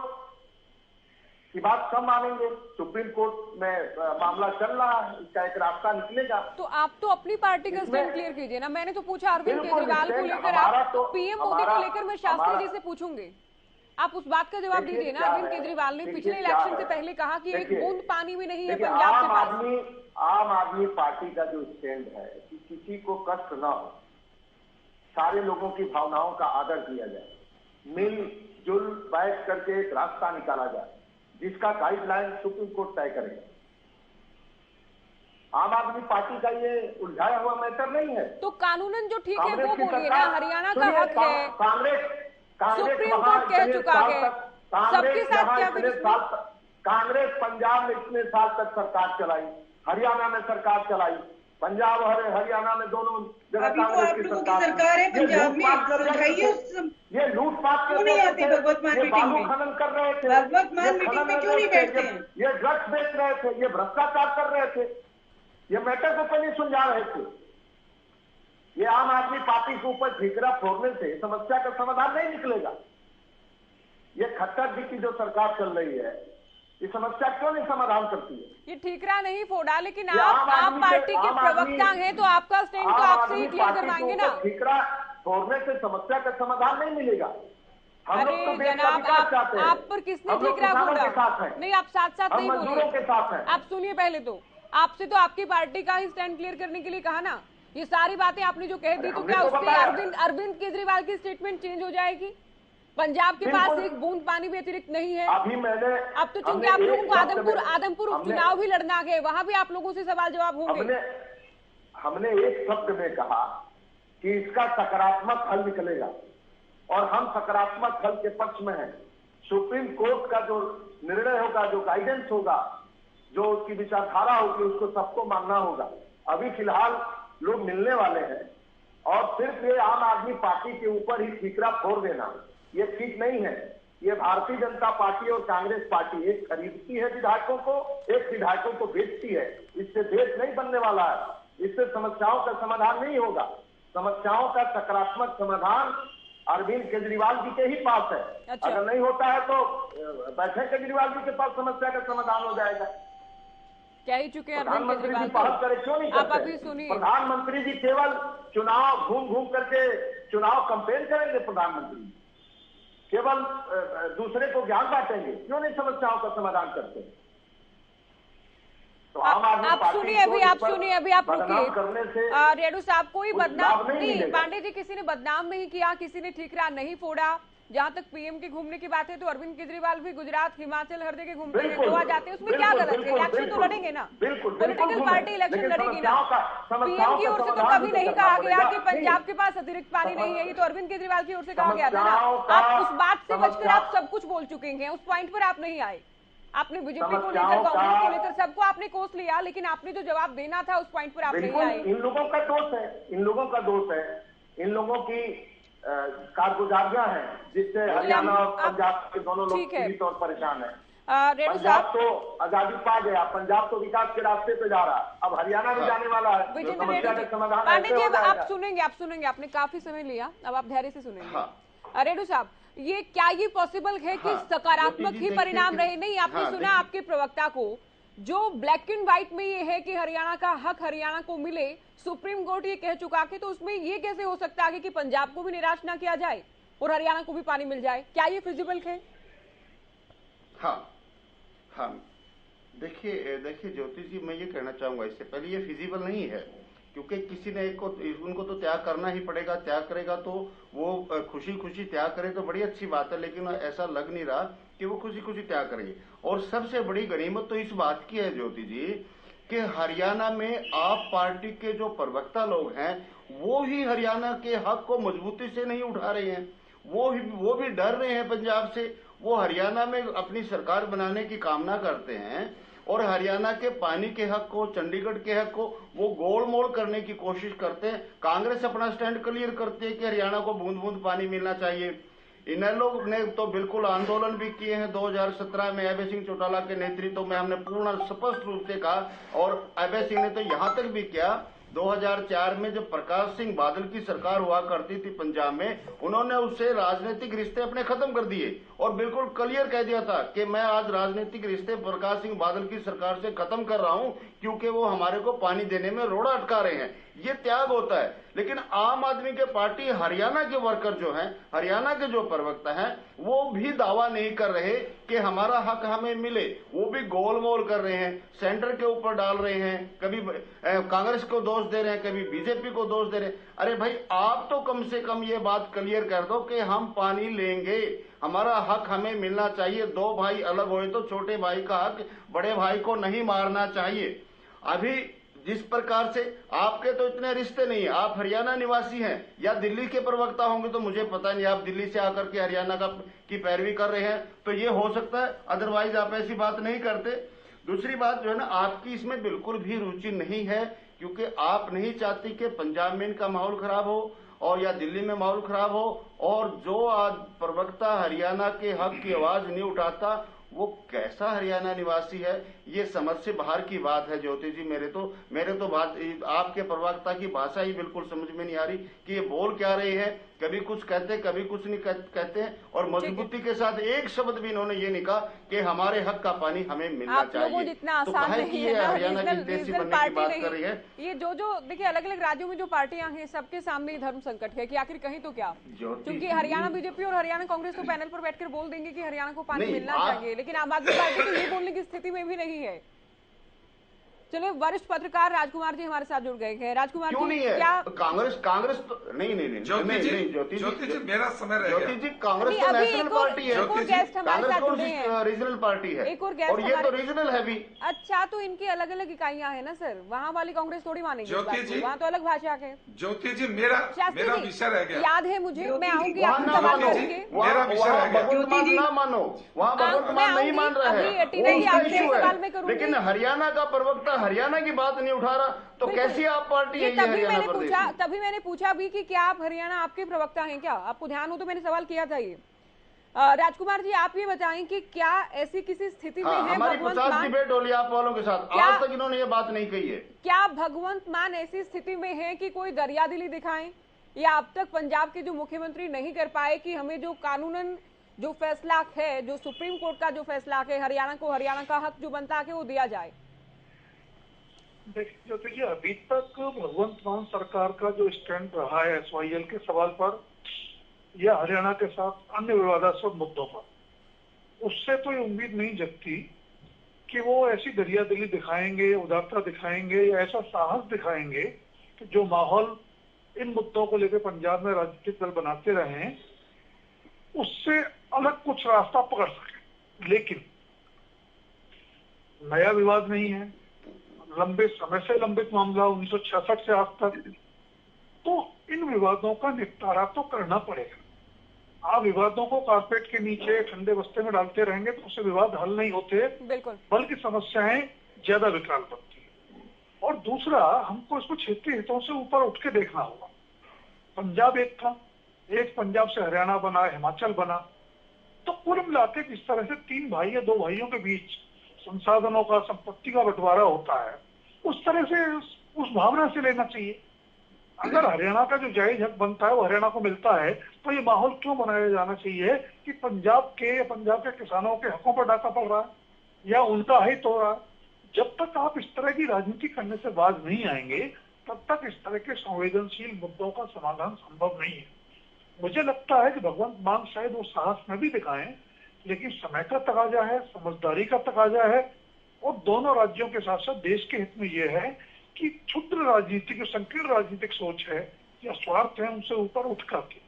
की बात कब मानेंगे? सुप्रीम कोर्ट में मामला चल रहा है, इसका एक रास्ता निकलेगा। तो आप तो अपनी पार्टी का स्टैंड क्लियर कीजिए ना। मैंने तो पूछा अरविंद केजरीवाल को लेकर, आप पीएम मोदी को लेकर मैं शास्त्री जी से पूछूंगी, आप उस बात का जवाब दीजिए ना। अरविंद केजरीवाल ने पिछले इलेक्शन से पहले कहा कि एक बूंद पानी भी नहीं है पंजाब के पास। आम आदमी पार्टी का जो स्टैंड है कि किसी को कष्ट न हो, सारे लोगों की भावनाओं का आदर किया जाए, मिलजुल बैठ करके एक रास्ता निकाला जाए, जिसका गाइडलाइन सुप्रीम कोर्ट तय करेगा। आम आदमी पार्टी का ये उलझाया हुआ मैटर नहीं है। तो कानूनन जो ठीक है वो बोलिए ना, हरियाणा का हक है, सुप्रीम कोर्ट कह चुका है, सबके साथ क्या? कांग्रेस पंजाब में इतने साल तक सरकार चलाई, हरियाणा में सरकार चलाई, पंजाब और हरियाणा में दोनों जगह कांग्रेस की सरकार है। पंजाब में ये लूटपाट क्यों नहीं आते भगवत मान मीटिंग में? खनन कर रहे थे, भगवत मान मीटिंग में क्यों नहीं बैठते हैं? ये ड्रग्स बेच रहे थे, ये भ्रष्टाचार कर रहे थे, ये मैटर को क्यों नहीं सुलझा रहे थे? ये आम आदमी पार्टी के ऊपर ठिकरा फोड़ने से समस्या का समाधान नहीं निकलेगा। ये खट्टर जी की जो सरकार चल रही है, ये समस्या क्यों नहीं समाधान करती है? ये ठीकरा नहीं फोड़ा, लेकिन आप पार्टी के प्रवक्ता हैं तो आपका स्टैंड तो आपसे ही क्लियर करवाएंगे ना। ठीकरा फोड़ने से समस्या का समाधान नहीं मिलेगा। अरे जनाब, आप पर किसने ठीकरा फोड़ा? नहीं, आप साथ साथ नहीं बोलिए, आप सुनिए पहले। तो आपसे तो आपकी पार्टी का ही स्टैंड क्लियर करने के लिए कहा ना। ये सारी बातें आपने जो कह दी, तो क्या उससे अरविंद केजरीवाल की स्टेटमेंट चेंज हो जाएगी? पंजाब के पास एक बूंद पानी भी अतिरिक्त नहीं है। अभी मैंने, अब तो चूंकि आप लोगों को आदमपुर उपचुनाव भी लड़ना है, वहां भी आप लोगों से सवाल जवाब होंगे। हमने एक शब्द में कहा कि इसका सकारात्मक हल निकलेगा और हम सकारात्मक हल के पक्ष में हैं। सुप्रीम कोर्ट का जो निर्णय होगा, जो गाइडेंस होगा, जो उसकी विचारधारा होगी, उसको सबको मानना होगा। अभी फिलहाल लोग मिलने वाले हैं और सिर्फ ये आम आदमी पार्टी के ऊपर ही ठीकरा फोड़ देना ये ठीक नहीं है। ये भारतीय जनता पार्टी और कांग्रेस पार्टी एक खरीदती है विधायकों को, एक विधायकों को बेचती है। इससे देश नहीं बनने वाला है, इससे समस्याओं का समाधान नहीं होगा। समस्याओं का सकारात्मक समाधान अरविंद केजरीवाल जी के ही पास है। अच्छा। अगर नहीं होता है तो बैठे केजरीवाल जी के पास समस्या का समाधान हो जाएगा। कह ही चुके हैं अरविंद प्रधानमंत्री जी केजरीवाल। पहल करे, क्यों नहीं आप करते? अभी सुनिए, प्रधानमंत्री जी केवल चुनाव घूम घूम करके चुनाव कंपेन करेंगे। प्रधानमंत्री केवल दूसरे को ज्ञान बांटेंगे, क्यों नहीं समस्याओं का समाधान करते? तो आम आदमी आप पार्टी सुनिए को अभी, इस आप पर सुनिए अभी, आप बदनाम रुकिए। करने से रेणु साहब, कोई कुछ बदनाम लाभ नहीं नहीं, मिलेगा। पांडे जी किसी ने बदनाम नहीं किया, किसी ने ठीकरा नहीं फोड़ा। जहां तक पीएम के घूमने की बात है तो अरविंद केजरीवाल भी गुजरात, हिमाचल, हर जगह घूमते हैं, गोवा जाते हैं, उसमें क्या गलत है? इलेक्शन तो लड़ेंगे ना, पॉलिटिकल पार्टी इलेक्शन लड़ेगी ना। पीएम की ओर से तो कभी नहीं कहा गया कि पंजाब के पास अतिरिक्त पानी नहीं है, ये तो अरविंद केजरीवाल की ओर से कहा गया था ना। आप उस बात से बचकर आप सब कुछ बोल चुके हैं, उस पॉइंट पर आप नहीं आए। आपने बीजेपी को लेकर, कांग्रेस को लेकर सबको आपने कोस लिया, लेकिन आपने जो जवाब देना था उस पॉइंट पर आप नहीं आए। इन लोगों का दोष है, इन लोगों का दोष है, इन लोगों की कारगुजारियां हैं, जिससे हरियाणा और पंजाब के दोनों लोग पीड़ित और परेशान है। पंजाब तो आजादी पा गया, पंजाब तो विकास के रास्ते पे जा रहा, अब हरियाणा भी जाने वाला है। समस्या का समाधान पांडे जी, आप सुनेंगे, आपने काफी समय लिया, अब आप धैर्य से सुनेंगे। रेणु साहब, ये क्या ये पॉसिबल है कि सकारात्मक ही परिणाम रहे? नहीं, आपने सुना आपके प्रवक्ता को, जो ब्लैक एंड व्हाइट में ये है कि हरियाणा का हक हरियाणा को मिले, सुप्रीम कोर्ट ये कह चुका है, तो उसमें ये कैसे हो सकता है कि पंजाब को भी निराश ना किया जाए और हरियाणा को भी पानी मिल जाए? क्या ये फिजिबल है? हाँ, देखिए ज्योति जी, मैं ये कहना चाहूंगा, इससे पहले ये फिजिबल नहीं है, क्योंकि किसी ने उनको तो त्याग करना ही पड़ेगा। त्याग करेगा तो वो खुशी खुशी त्याग करे तो बड़ी अच्छी बात है, लेकिन ऐसा लग नहीं रहा कि वो खुशी खुशी त्याग करेंगे। और सबसे बड़ी गनीमत तो इस बात की है ज्योति जी कि हरियाणा में आप पार्टी के जो प्रवक्ता लोग हैं वो ही हरियाणा के हक को मजबूती से नहीं उठा रहे हैं। वो भी डर रहे हैं पंजाब से। वो हरियाणा में अपनी सरकार बनाने की कामना करते हैं और हरियाणा के पानी के हक को, चंडीगढ़ के हक को वो गोलमोल करने की कोशिश करते हैं। कांग्रेस अपना स्टैंड क्लियर करती है कि हरियाणा को बूंद बूंद पानी मिलना चाहिए। इनेलो ने तो बिल्कुल आंदोलन भी किए हैं। 2017 में अभय सिंह चौटाला के नेतृत्व में हमने पूर्ण स्पष्ट रूप से कहा, और अभय सिंह ने तो यहां तक भी किया, 2004 में जब प्रकाश सिंह बादल की सरकार हुआ करती थी पंजाब में, उन्होंने उससे राजनीतिक रिश्ते अपने खत्म कर दिए और बिल्कुल क्लियर कह दिया था कि मैं आज राजनीतिक रिश्ते प्रकाश सिंह बादल की सरकार से खत्म कर रहा हूं, क्योंकि वो हमारे को पानी देने में रोड़ा अटका रहे हैं। ये त्याग होता है। लेकिन आम आदमी के पार्टी हरियाणा के वर्कर जो हैं, हरियाणा के जो प्रवक्ता हैं, वो भी दावा नहीं कर रहे कि हमारा हक हमें मिले। वो भी गोलमोल कर रहे हैं, सेंटर के ऊपर डाल रहे हैं, कभी कांग्रेस को दोष दे रहे हैं, कभी बीजेपी को दोष दे रहे हैं। अरे भाई, आप तो कम से कम ये बात क्लियर कर दो कि हम पानी लेंगे, हमारा हक हमें मिलना चाहिए। दो भाई अलग हुए तो छोटे भाई का हक बड़े भाई को नहीं मारना चाहिए। अभी जिस प्रकार से आपके तो इतने रिश्ते नहीं है, आप हरियाणा निवासी हैं या दिल्ली के प्रवक्ता होंगे तो मुझे पता नहीं, आप दिल्ली से आकर के हरियाणा की पैरवी कर रहे हैं तो ये हो सकता है, अदरवाइज आप ऐसी बात नहीं करते। दूसरी बात जो है ना, आपकी इसमें बिल्कुल भी रुचि नहीं है, क्योंकि आप नहीं चाहती कि पंजाब में इनका माहौल खराब हो और या दिल्ली में माहौल खराब हो। और जो आज प्रवक्ता हरियाणा के हक की आवाज नहीं उठाता वो कैसा हरियाणा निवासी है, ये समझ से बाहर की बात है ज्योति जी। मेरे तो बात, आपके प्रवक्ता की भाषा ही बिल्कुल समझ में नहीं आ रही कि ये बोल क्या रहे हैं। कभी कुछ कहते हैं, कभी कुछ नहीं कहते हैं, और मजबूती के साथ एक शब्द भी इन्होंने ये नहीं कहा कि हमारे हक का पानी हमें मिलना चाहिए। जितना आसान नहीं है ना, हरियाणा की देसी बनने की बात कर रही है। ये जो देखिए अलग अलग राज्यों में जो पार्टियां हैं, सबके सामने धर्म संकट है कि आखिर कहीं तो क्या, क्योंकि हरियाणा बीजेपी और हरियाणा कांग्रेस तो पैनल पर बैठकर बोल देंगे कि हरियाणा को पानी मिलना चाहिए, लेकिन आम आदमी पार्टी तो ये बोलने की स्थिति में भी नहीं है। चलिए, वरिष्ठ पत्रकार राजकुमार जी हमारे साथ जुड़ गए हैं। राजकुमार क्यों जी, नहीं है? क्या कांग्रेस तो नहीं ज्योति जी मेरा समय रह ज्योति गया। जी, कांग्रेस तो नेशनल पार्टी है, एक और गेस्ट हमारे कांग्रेस साथ कौन जुड़े सी हैं। रीजनल पार्टी है? एक और गेस्ट और ये तो रीजनल है भी। अच्छा, तो इनकी अलग अलग इकाइयां हैं ना सर, वहाँ वाली कांग्रेस थोड़ी मानेगी इस बात ज्योति को, जी, वहाँ तो अलग भाषा के। ज्योति जी मेरा विषय रह गया। याद है मुझे, मैं आऊंगी, वहाँ आप ना सवाल मानो, करेंगे। मेरा विषय रह गया। भगवंत मान ना मानो, वहाँ भगवंत मान नहीं मान रहा है, वो उसका इश्यू है। लेकिन हरियाणा का प्रवक्ता हरियाणा की बात नहीं उठा रहा, तो कैसी आप पार्टी है ये हरियाणा प्रदेश? तभी मैंने पूछा भी कि क्या आप हरियाणा, आपके प्रवक्ता हैं क्या? आपको ध्यान हो तो मैंने सवाल किया था ये। राजकुमार जी, आप ये बताएं कि क्या ऐसी किसी स्थिति में है हमारी 50 डिबेट हो ली आप वालों के साथ, आज तक इन्होंने ये बात नहीं कही है। क्या भगवंत मान ऐसी स्थिति में है कि कोई दरियादिली दिखाएं, या अब तक पंजाब के जो मुख्यमंत्री नहीं कर पाए कि हमें जो कानूनन जो फैसला है, जो सुप्रीम कोर्ट का जो फैसला है, हरियाणा को हरियाणा का हक जो बनता है वो दिया जाए? देखिए, अभी तक भगवंत मान सरकार का जो स्टैंड रहा है SYL के सवाल पर या हरियाणा के साथ अन्य विवादास्पद मुद्दों पर, उससे तो ये उम्मीद नहीं जगती कि वो ऐसी दरियादिली दिखाएंगे, उदारता दिखाएंगे या ऐसा साहस दिखाएंगे कि जो माहौल इन मुद्दों को लेकर पंजाब में राजनीतिक दल बनाते रहे उससे अलग कुछ रास्ता पकड़ सके। लेकिन नया विवाद नहीं है, लंबे समय से लंबित मामला 1966 से आज तक, तो इन विवादों का निपटारा तो करना पड़ेगा। आप विवादों को कारपेट के नीचे ठंडे बस्ते में डालते रहेंगे तो उससे विवाद हल नहीं होते, बल्कि समस्याएं ज्यादा विकराल बनती है। और दूसरा, हमको इसको क्षेत्रीय हितों से ऊपर उठ के देखना होगा। पंजाब एक था, एक पंजाब से हरियाणा बना, हिमाचल बना, तो कुल मिलाकर जिस तरह से 3 भाई या 2 भाइयों के बीच संसाधनों का, संपत्ति का बंटवारा होता है, उस तरह से उस भावना से लेना चाहिए। अगर हरियाणा का जो जायज हक बनता है वो हरियाणा को मिलता है, तो ये माहौल क्यों बनाया जाना चाहिए कि पंजाब के किसानों के हकों पर डाका पड़ रहा है या उनका हित हो रहा है? जब तक आप इस तरह की राजनीति करने से बाज नहीं आएंगे, तब तक इस तरह के संवेदनशील मुद्दों का समाधान संभव नहीं है। मुझे लगता है कि भगवंत मान शायद वो साहस में भी दिखाएं, लेकिन समय का तकाजा है, समझदारी का तकाजा है, और दोनों राज्यों के साथ साथ देश के हित में ये है कि क्षुद्र राजनीतिक, संकीर्ण राजनीतिक सोच है या स्वार्थ है, उनसे ऊपर उठ करके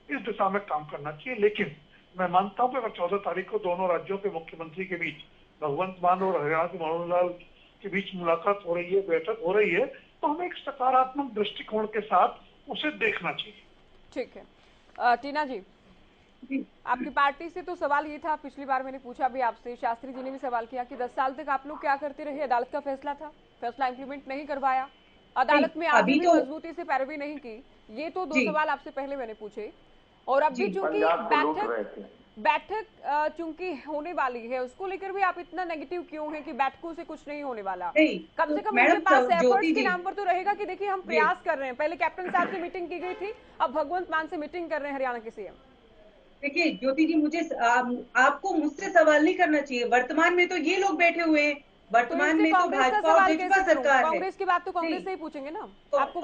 इस दिशा में काम करना चाहिए। लेकिन मैं मानता हूं कि अगर 14 तारीख को दोनों राज्यों के मुख्यमंत्री के बीच, भगवंत मान और हरियाणा के मनोहर लाल के बीच मुलाकात हो रही है, बैठक हो रही है, तो हमें एक सकारात्मक दृष्टिकोण के साथ उसे देखना चाहिए। ठीक है। टीना जी, आपकी पार्टी से तो सवाल ये था, पिछली बार मैंने पूछा भी आपसे, शास्त्री जी ने भी सवाल किया कि 10 साल तक आप लोग क्या करते रहे? अदालत का फैसला था, फैसला इंप्लीमेंट नहीं करवाया, अदालत में आगे भी मजबूती से पैरवी नहीं की। ये तो 2 सवाल आपसे पहले मैंने पूछे। और अब भी चूंकि बैठक चूंकि होने वाली है, उसको लेकर भी आप इतना नेगेटिव क्यों है कि बैठकों से कुछ नहीं होने वाला? कम से कम उनके पास एफर्ट्स के नाम पर तो रहेगा कि देखिए हम प्रयास कर रहे हैं। पहले कैप्टन साहब से मीटिंग की गई थी, अब भगवंत मान से मीटिंग कर रहे हैं हरियाणा के सीएम। देखिए ज्योति जी, मुझे आपको मुझसे सवाल नहीं करना चाहिए। वर्तमान में तो ये लोग बैठे हुए हैं, वर्तमान में तो भाजपा और जेपीपा सरकार है। कांग्रेस की बात तो कांग्रेस से ही पूछेंगे ना, आपको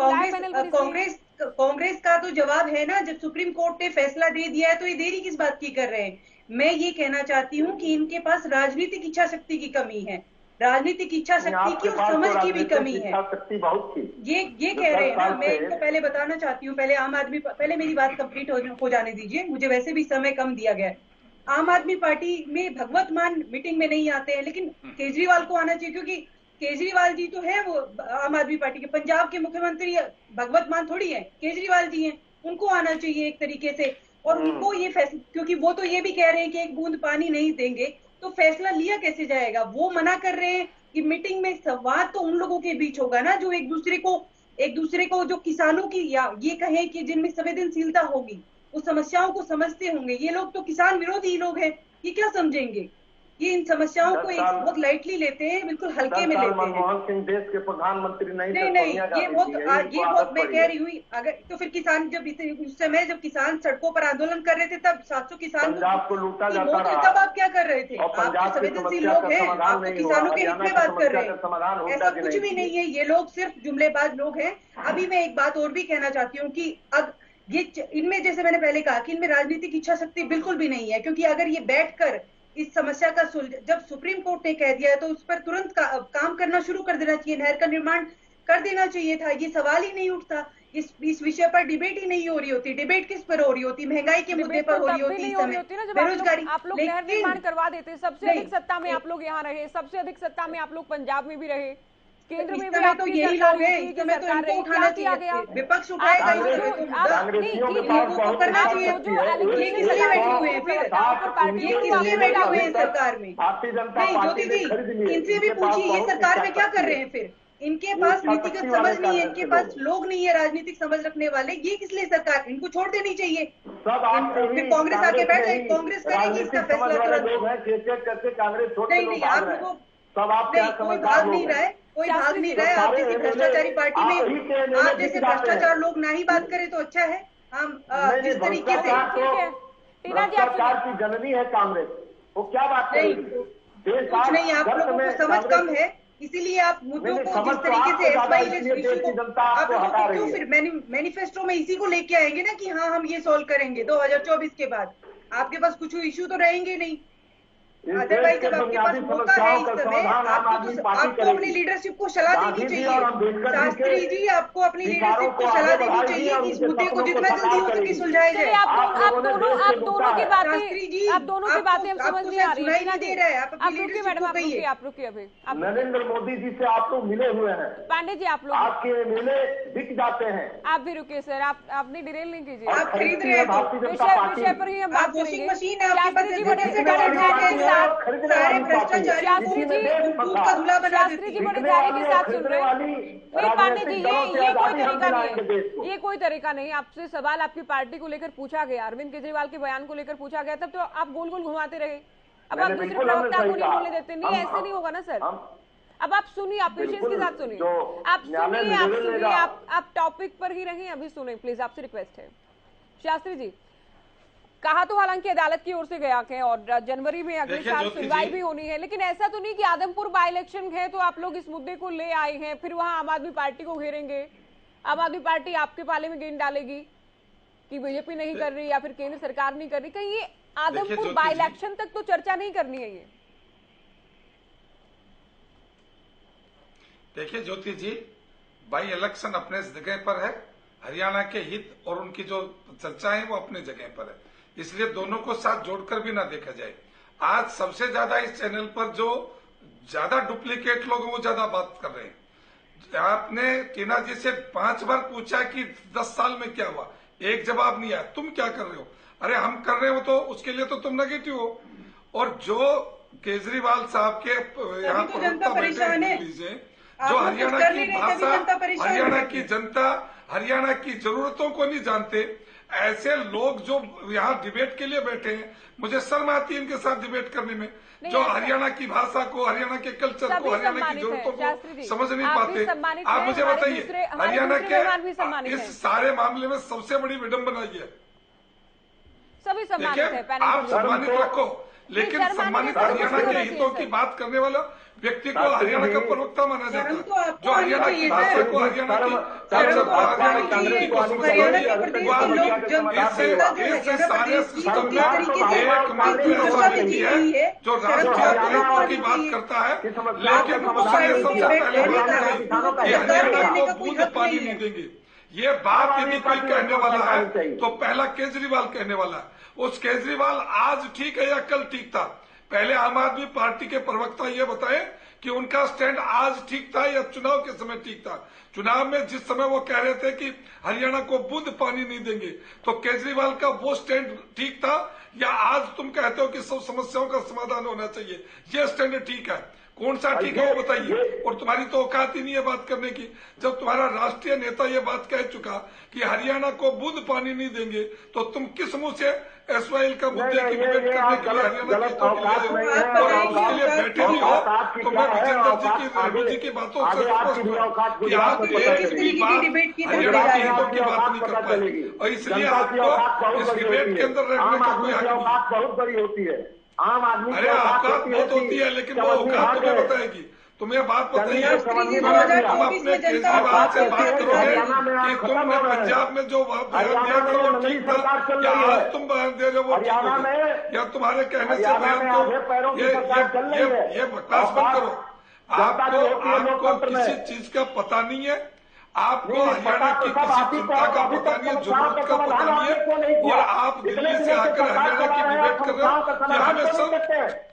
कांग्रेस का तो जवाब है ना, जब सुप्रीम कोर्ट ने फैसला दे दिया है तो ये देरी किस बात की कर रहे हैं? मैं ये कहना चाहती हूँ कि इनके पास राजनीतिक इच्छा शक्ति की कमी है, राजनीतिक इच्छा शक्ति की और समझ की भी कमी है। ये कह रहे हैं ना। मैं इनको पहले बताना चाहती हूँ, पहले मेरी बात कंप्लीट हो जाने दीजिए, मुझे वैसे भी समय कम दिया गया है। आम आदमी पार्टी में भगवंत मान मीटिंग में नहीं आते हैं, लेकिन केजरीवाल को आना चाहिए, क्योंकि केजरीवाल जी तो है वो आम आदमी पार्टी के, पंजाब के मुख्यमंत्री भगवंत मान थोड़ी है, केजरीवाल जी हैं, उनको आना चाहिए एक तरीके से। और उनको ये फैसला, क्योंकि वो तो ये भी कह रहे हैं कि 1 बूंद पानी नहीं देंगे, तो फैसला लिया कैसे जाएगा? वो मना कर रहे हैं कि मीटिंग में संवाद तो उन लोगों के बीच होगा ना जो एक दूसरे को जो किसानों की, या ये कहें कि जिनमें संवेदनशीलता होगी, वो समस्याओं को समझते होंगे। ये लोग तो किसान विरोधी लोग हैं, ये क्या समझेंगे? ये इन समस्याओं को बहुत लाइटली लेते हैं, बिल्कुल हल्के में लेते हैं। मनमोहन सिंह देश के प्रधानमंत्री नहीं, ये बहुत मैं कह रही हूँ। अगर तो फिर किसान उस समय जब किसान सड़कों पर आंदोलन कर रहे थे, तब 700 किसान को लूटा जाता रहा, तब आप क्या कर रहे थे? आप तो संवेदनशील लोग हैं, आप तो किसानों के हित में बात कर रहे हैं। ऐसा कुछ भी नहीं है, ये लोग सिर्फ जुमलेबाज लोग हैं। अभी मैं एक बात और भी कहना चाहती हूँ कि अब ये इनमें, जैसे मैंने पहले कहा कि इनमें राजनीतिक इच्छा शक्ति बिल्कुल भी नहीं है, क्योंकि अगर ये बैठकर इस समस्या का जब सुप्रीम कोर्ट ने कह दिया है तो उस पर तुरंत काम करना शुरू कर देना चाहिए, नहर का निर्माण कर देना चाहिए था। ये सवाल ही नहीं उठता, इस विषय पर डिबेट ही नहीं हो रही होती। डिबेट किस पर हो रही होती? महंगाई के मुद्दे पर हो रही होती, इस समय बेरोजगारी। आप लोग नहर निर्माण करवा देते, सबसे अधिक सत्ता में आप लोग यहाँ रहे, सबसे अधिक सत्ता में आप लोग पंजाब में भी रहे, केंद्र में भी तो यही लोग हैं, इस समय तो इनको उठाना चाहिए, विपक्ष उठाएगा इस समय तो करना चाहिए। ये किस लिए बैठे हुए हैं फिर? ये किस लिए बैठे हुए हैं सरकार में? नहीं ज्योति जी, इनसे भी पूछिए ये सरकार में क्या कर रहे हैं फिर? इनके पास नीतिगत समझ नहीं है, इनके पास लोग नहीं है राजनीतिक समझ रखने वाले। ये किस लिए सरकार? इनको छोड़ देनी चाहिए, फिर कांग्रेस आके बैठ जाए, कांग्रेस करेगी इसका फैसला तुरंत। नहीं आप लोगों कोई भाग नहीं रहा है, कोई भाग नहीं रहा है। आप जैसी भ्रष्टाचारी पार्टी में आप जैसे भ्रष्टाचार लोग ना ही बात करें तो अच्छा है। हम जिस तरीके से सरकार की जननी है कांग्रेस, वो क्या बात नहीं कुछ नहीं, आप लोगों को समझ कम है, इसीलिए आप मुद्दों को जिस तरीके से इश्यू को आप लोगों को क्यों फिर मैनिफेस्टो में इसी को लेके आएंगे ना कि हाँ हम ये सॉल्व करेंगे 2024 के बाद। आपके पास कुछ इश्यू तो रहेंगे नहीं, अदरवाइज जब आपके पास मौका है इस समय आपको अपनी लीडरशिप को सलाह देनी चाहिए। शास्त्री जी आपको अपनी लीडरशिप को सलाह देनी चाहिए कि इस मुद्दे को जितना जल्दी हो सके सुलझाया जाए। आप दोनों की बातें, शास्त्री जी आप दोनों की बातें हम समझ नहीं आ रही है, सुनाई नहीं दे रहा है। आप अपनी लीडरशिप को कहिए। आप रुकिए अभी, नरेंद्र मोदी जी से आप लोग मिले हुए हैं, पांडे जी आप लोग आपके मेले बिक जाते हैं। आप भी रुकिए सर, आप अपनी डिटेल नहीं कीजिए, आप खरीद रहे हैं विषय पर ही हम बात करेंगे। वॉशिंग मशीन है आपके पास, बड़े से बड़े सारे भ्रष्टाचारी शास्त्री जी दूध का धुला बना देती शास्त्री जी बड़े धैर्य के साथ सुन रहे हैं। नहीं पांडे जी ये कोई तरीका नहीं है, ये कोई तरीका नहीं। आपसे सवाल आपकी पार्टी को लेकर पूछा गया, अरविंद केजरीवाल के बयान को लेकर पूछा गया, तब तो आप गोल गोल घुमाते रहे। अब आप दूसरे प्रवक्ता को नहीं बोलने देते। नहीं ऐसे नहीं होगा ना सर। अब आप सुनिए, आप पेशेंस के साथ सुनिए, आप टॉपिक पर ही रहें, अभी सुने प्लीज, आपसे रिक्वेस्ट है। शास्त्री जी कहा तो हालांकि अदालत की ओर से गया है और जनवरी में अगले साल सुनवाई भी होनी है, लेकिन ऐसा तो नहीं कि आदमपुर बाई इलेक्शन है तो आप लोग इस मुद्दे को ले आए हैं, फिर वहां आम आदमी पार्टी को घेरेंगे, आम आदमी पार्टी आपके पाले में गेंद डालेगी कि बीजेपी नहीं कर रही या फिर केंद्र सरकार नहीं कर रही। कहीं ये आदमपुर बाई इलेक्शन तक तो चर्चा नहीं करनी है ये? देखिए ज्योति जी, बाई इलेक्शन अपने जगह पर है, हरियाणा के हित और उनकी जो चर्चा है वो अपनी जगह पर है, इसलिए दोनों को साथ जोड़कर भी ना देखा जाए। आज सबसे ज्यादा इस चैनल पर जो ज्यादा डुप्लीकेट लोग हैं वो ज्यादा बात कर रहे हैं। आपने टीना जी से 5 बार पूछा कि 10 साल में क्या हुआ, एक जवाब नहीं आया। तुम क्या कर रहे हो? अरे हम कर रहे हो तो उसके लिए तो तुम नेगेटिव हो। और जो केजरीवाल साहब के यहाँ प्रवक्ता बैठे लीजिए, जो हरियाणा की भाषा, हरियाणा की जनता, हरियाणा की जरूरतों को नहीं जानते, ऐसे लोग जो यहाँ डिबेट के लिए बैठे हैं, मुझे शर्म आती है इनके साथ डिबेट करने में, जो हरियाणा की भाषा को, हरियाणा के कल्चर को, हरियाणा की जरूरतों को समझ नहीं पाते। आप मुझे बताइए, हरियाणा के इस सारे मामले में सबसे बड़ी विडंबना ये है। सभी सम्मानित है, आप सम्मानित रखो, लेकिन सम्मानित हरियाणा के हितों की बात करने वाला व्यक्ति को हरियाणा का प्रवक्ता माना जाता है, जो हरियाणा की भाषा को, हरियाणा की सारे सिस्टम में एक मंत्री ऐसा व्यक्ति है जो राष्ट्रीय हितों की बात करता है, लेकिन उसने सबसे पहले बात कही कि हरियाणा को बूंद पानी नहीं देंगे। ये बात यदि कोई कहने वाला है तो पहला केजरीवाल कहने वाला है। उस केजरीवाल आज ठीक है या कल ठीक था? पहले आम आदमी पार्टी के प्रवक्ता ये बताए कि उनका स्टैंड आज ठीक था या चुनाव के समय ठीक था। चुनाव में जिस समय वो कह रहे थे कि हरियाणा को बूंद पानी नहीं देंगे, तो केजरीवाल का वो स्टैंड ठीक था, या आज तुम कहते हो कि सब समस्याओं का समाधान होना चाहिए, ये स्टैंड ठीक है? कौन सा ठीक है वो बताइए। और तुम्हारी तो औकात ही नहीं है बात करने की। जब तुम्हारा राष्ट्रीय नेता ये बात कह चुका कि हरियाणा को बूंद पानी नहीं देंगे, तो तुम किस मुंह से एसवाईएल का मुद्दे की डिबेट करने के लिए हरियाणा के हितों के लिए और आप उसके लिए बैठे भी हो? तो मैं विजेंद्र जी की बातों से स्पष्ट हूं कि आप एक भी बात हरियाणा के हितों की बात नहीं कर पाएंगे, और इसलिए आपको इस डिबेट के अंदर रहने का कोई हक नहीं। बहुत बड़ी होती है आम आदमी। अरे औकात बहुत होती है, लेकिन वो औकात तुम्हें बताएगी। तुम्हें बात बताइए, तुम अपने केजरीवाल से बात करोगे कि तुमने पंजाब में जो बयान दिया था वो ठीक था, या आज तुम बयान दे रहे हो वो ठीक होगा, या तुम्हारे कहने से बयान तो ये बकवास बंद करो। आपको किसी चीज का पता नहीं है, आपको हरियाणा की किसी चिंता का पता नहीं है, जरूरत का पता नहीं है, और आप दिल्ली से आकर हरियाणा की डिबेट कर रहे हो। ये हमें सब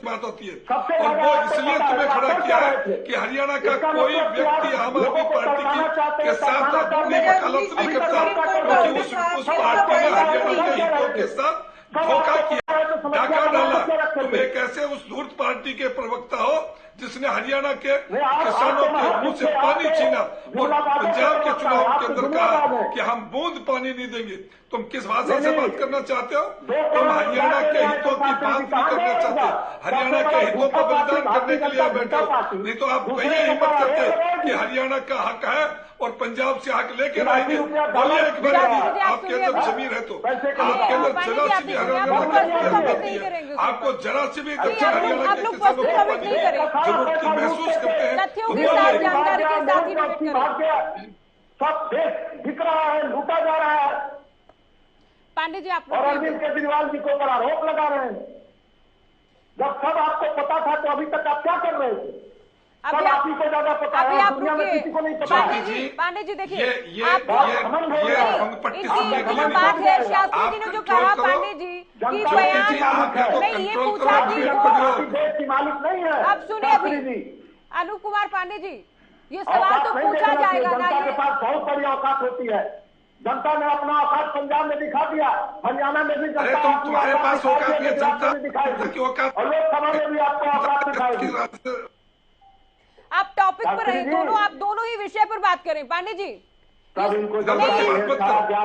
बात होती है, और वो इसलिए तुम्हें खड़ा किया है कि हरियाणा का कोई व्यक्ति आम आदमी पार्टी के साथ अपनी वकालत नहीं करता, क्योंकि उस पार्टी ने हरियाणा के हितों के साथ धोखा किया, डाका डाला। तुम एक ऐसे उस धूर्त पार्टी के प्रवक्ता हो जिसने हरियाणा के किसानों के मुंह से पानी छीना और पंजाब के चुनाव के अंदर कहा कि हम बूंद पानी नहीं देंगे। तुम किस भाषा से बात करना चाहते हो? तुम हरियाणा के हितों की बात नहीं करना चाहते, हरियाणा के हितों को बलिदान करने के लिए बैठे हो। नहीं तो आप कहिए हिम्मत करते कि हरियाणा का हक है और पंजाब से हक लेके आएंगे। बोलिए एक बार, आपके अंदर जमीन है तो आपके अंदर जरा सी भी हरियाणा आपको जरा सी भी दक्षिण हरियाणा के किसानों को पानी जरूरत की महसूस करते हैं तो सब देश बिक रहा है, लूटा जा रहा है। पांडे जी, आप और अरविंद केजरीवाल जी को ऊपर आरोप लगा रहे हैं। जब सब आपको पता था तो अभी तक आप क्या कर रहे थे? सब आप ही को ज्यादा पता है, दुनिया में किसी को नहीं पता। पांडे जी देखिए, ये पट्टी सुनने के लिए बात है शास्त्री जी ने जो कहा पांडे जी की बयान नहीं, ये पूछा कि देश की मालिक नहीं है। अब सुनिए अभी अनूप कुमार पांडे जी, ये सवाल तो पूछा जाएगा ना। जनता के पास बहुत बड़ी औकात होती है। जनता ने अपना औकात पंजाब में दिखा दिया, हरियाणा में भी जनता तुम्हारे पास औकात है, जनता की औकात और लोकसभा में भी आपको औकात दिखाएगी। आप टॉपिक पर रहे, आप दोनों ही विषय पर बात करें। पांडे जी,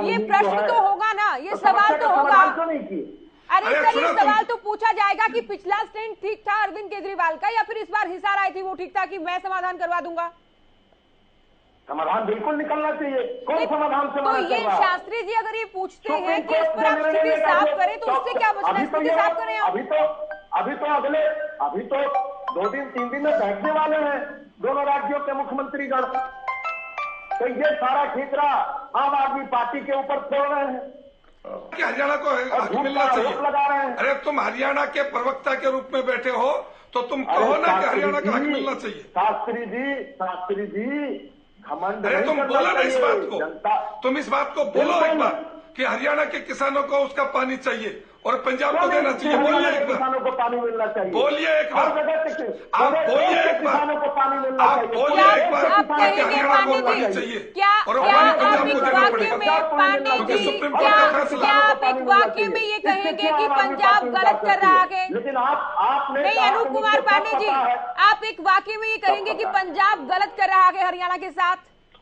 ये प्रश्न तो होगा ना, ये सवाल तो होगा। अरे सर, ये सवाल तो पूछा जाएगा कि पिछला स्टैंड ठीक था अरविंद केजरीवाल का, या फिर इस बार हिसार आई थी वो ठीक था कि मैं समाधान करवा दूंगा? समाधान बिल्कुल निकलना चाहिए। कौन समाधान से तो ये शास्त्री जी अगर ये पूछते हैं कि इस पर आप स्थिति साफ करें तो उससे क्या बचना है? स्थिति साफ करें। अभी तो 2 दिन 3 दिन में बैठने वाले हैं दोनों राज्यों के मुख्यमंत्रीगण। तो ये सारा ठीकरा आम आदमी पार्टी के ऊपर छोड़ रहे हैं कि हरियाणा को हक मिलना चाहिए। लगा रहे हैं। अरे तुम हरियाणा के प्रवक्ता के रूप में बैठे हो तो तुम कहो ना कि हरियाणा का हक मिलना चाहिए। शास्त्री जी घमंड। अरे तुम बोलो ना इस बात को, तुम इस बात को बोलो एक बार कि हरियाणा के किसानों को उसका पानी चाहिए और पंजाब को देना चाहिए। बोलिए एक बार, किसानों को पानी मिलना चाहिए। बोलिए एक बार, आप बोलिए एक बार, किसानों को पानी मिलना चाहिए। आप बोलिए एक बार कि हरियाणा को पानी चाहिए और पानी पंजाब को देना पड़ेगा। पांडे जी, क्या आप एक वाक्य में ये कहेंगे कि पंजाब गलत कर रहा है? लेकिन आपने नहीं, अनूप कुमार पांडे जी, आप एक वाक्य में ये कहेंगे कि पंजाब गलत कर रहा है हरियाणा के साथ?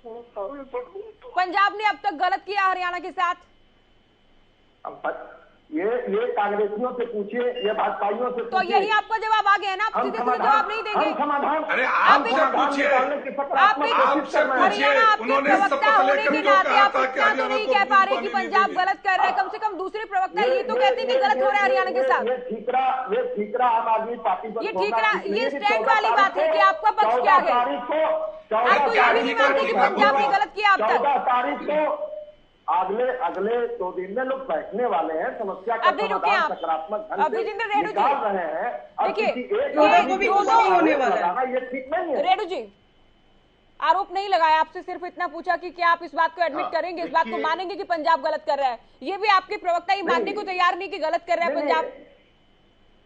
पंजाब ने अब तक गलत किया हरियाणा के साथ? ये कांग्रेसियों से पूछिए, ये भाजपाइयों से तो यही आपका जवाब आ गया ना? आप सीधे सीधे जवाब नहीं देंगे। अरे आपसे पूछिए, हरियाणा आपके प्रवक्ता होने के नाते आप इतना तो नहीं कह पा रहे कि पंजाब गलत कर रहा है। कम से कम दूसरे प्रवक्ता ये तो कहते हैं कि गलत हो रहा है हरियाणा के साथ। ये ठीकरा आम आदमी पार्टी पर ये ठीकरा, ये स्टैंड वाली बात है कि आपका पक्ष क्या है? आप तो ये भी नहीं मानते कि पंजाब ने गलत किया अब तक? 14 तारीख को अगले 2 दिन में लोग बैठने वाले हैं, समस्या का समाधान सकारात्मक ढंग से निकाल रहे हैं। देखिए, ये ठीक नहीं है। रेणु जी, आरोप नहीं लगाया, आपसे सिर्फ इतना पूछा कि क्या आप इस बात को एडमिट करेंगे, इस बात को मानेंगे कि पंजाब गलत कर रहा है? ये भी आपके प्रवक्ता ही मानने को तैयार नहीं कि गलत कर रहा है पंजाब?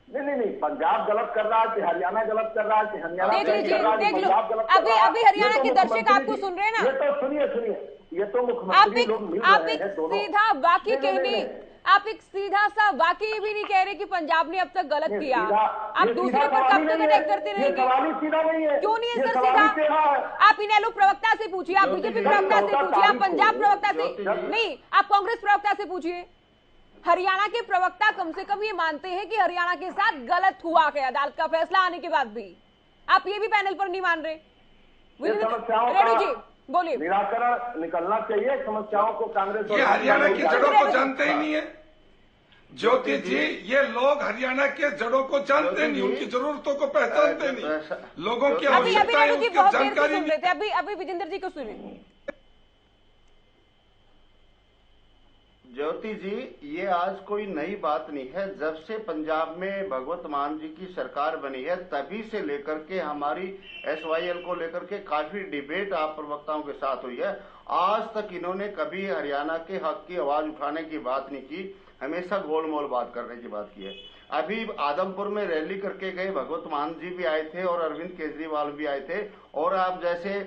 नहीं, पंजाब गलत कर रहा है कि हरियाणा गलत कर रहा है कि हरियाणा देख लीजिए, देख लो, अभी हरियाणा के दर्शक आपको सुन रहे हैं ना? ये तो सुनिए, ये तो मुख्यमंत्री लोग मिल रहे हैं दोनों। सीधा वाकई कहने, आप एक सीधा सा वाकई भी नहीं कह रहे कि पंजाब ने अब तक गलत किया। आप दूसरे पर कब तक अटैक करते रहेंगे? क्यों नहीं है सर सीधा? आप इनेलो प्रवक्ता से पूछिए, आप बीजेपी प्रवक्ता से पूछिए, आप पंजाब प्रवक्ता से नहीं, आप कांग्रेस प्रवक्ता से पूछिए। हरियाणा के प्रवक्ता कम से कम ये मानते हैं कि हरियाणा के साथ गलत हुआ है अदालत का फैसला आने के बाद भी। आप ये भी पैनल पर नहीं मान रहे। रेणु जी बोलिए। निराकरण निकलना चाहिए समस्याओं को। कांग्रेस ये हरियाणा की जड़ों को जानते ही नहीं है ज्योति जी। ये लोग हरियाणा के जड़ों को जानते नहीं, उनकी जरूरतों को पहचानते नहीं, लोगों की आवश्यकताएं उनकी जानकारी नहीं। अभी विजेंद्र जी को सुने। ज्योति जी, ये आज कोई नई बात नहीं है। जब से पंजाब में भगवत मान जी की सरकार बनी है तभी से लेकर के हमारी SYL को लेकर के काफी डिबेट आप प्रवक्ताओं के साथ हुई है। आज तक इन्होंने कभी हरियाणा के हक की आवाज उठाने की बात नहीं की, हमेशा गोलमोल बात करने की बात की है। अभी आदमपुर में रैली करके गए भगवत मान जी भी आए थे और अरविंद केजरीवाल भी आए थे, और आप जैसे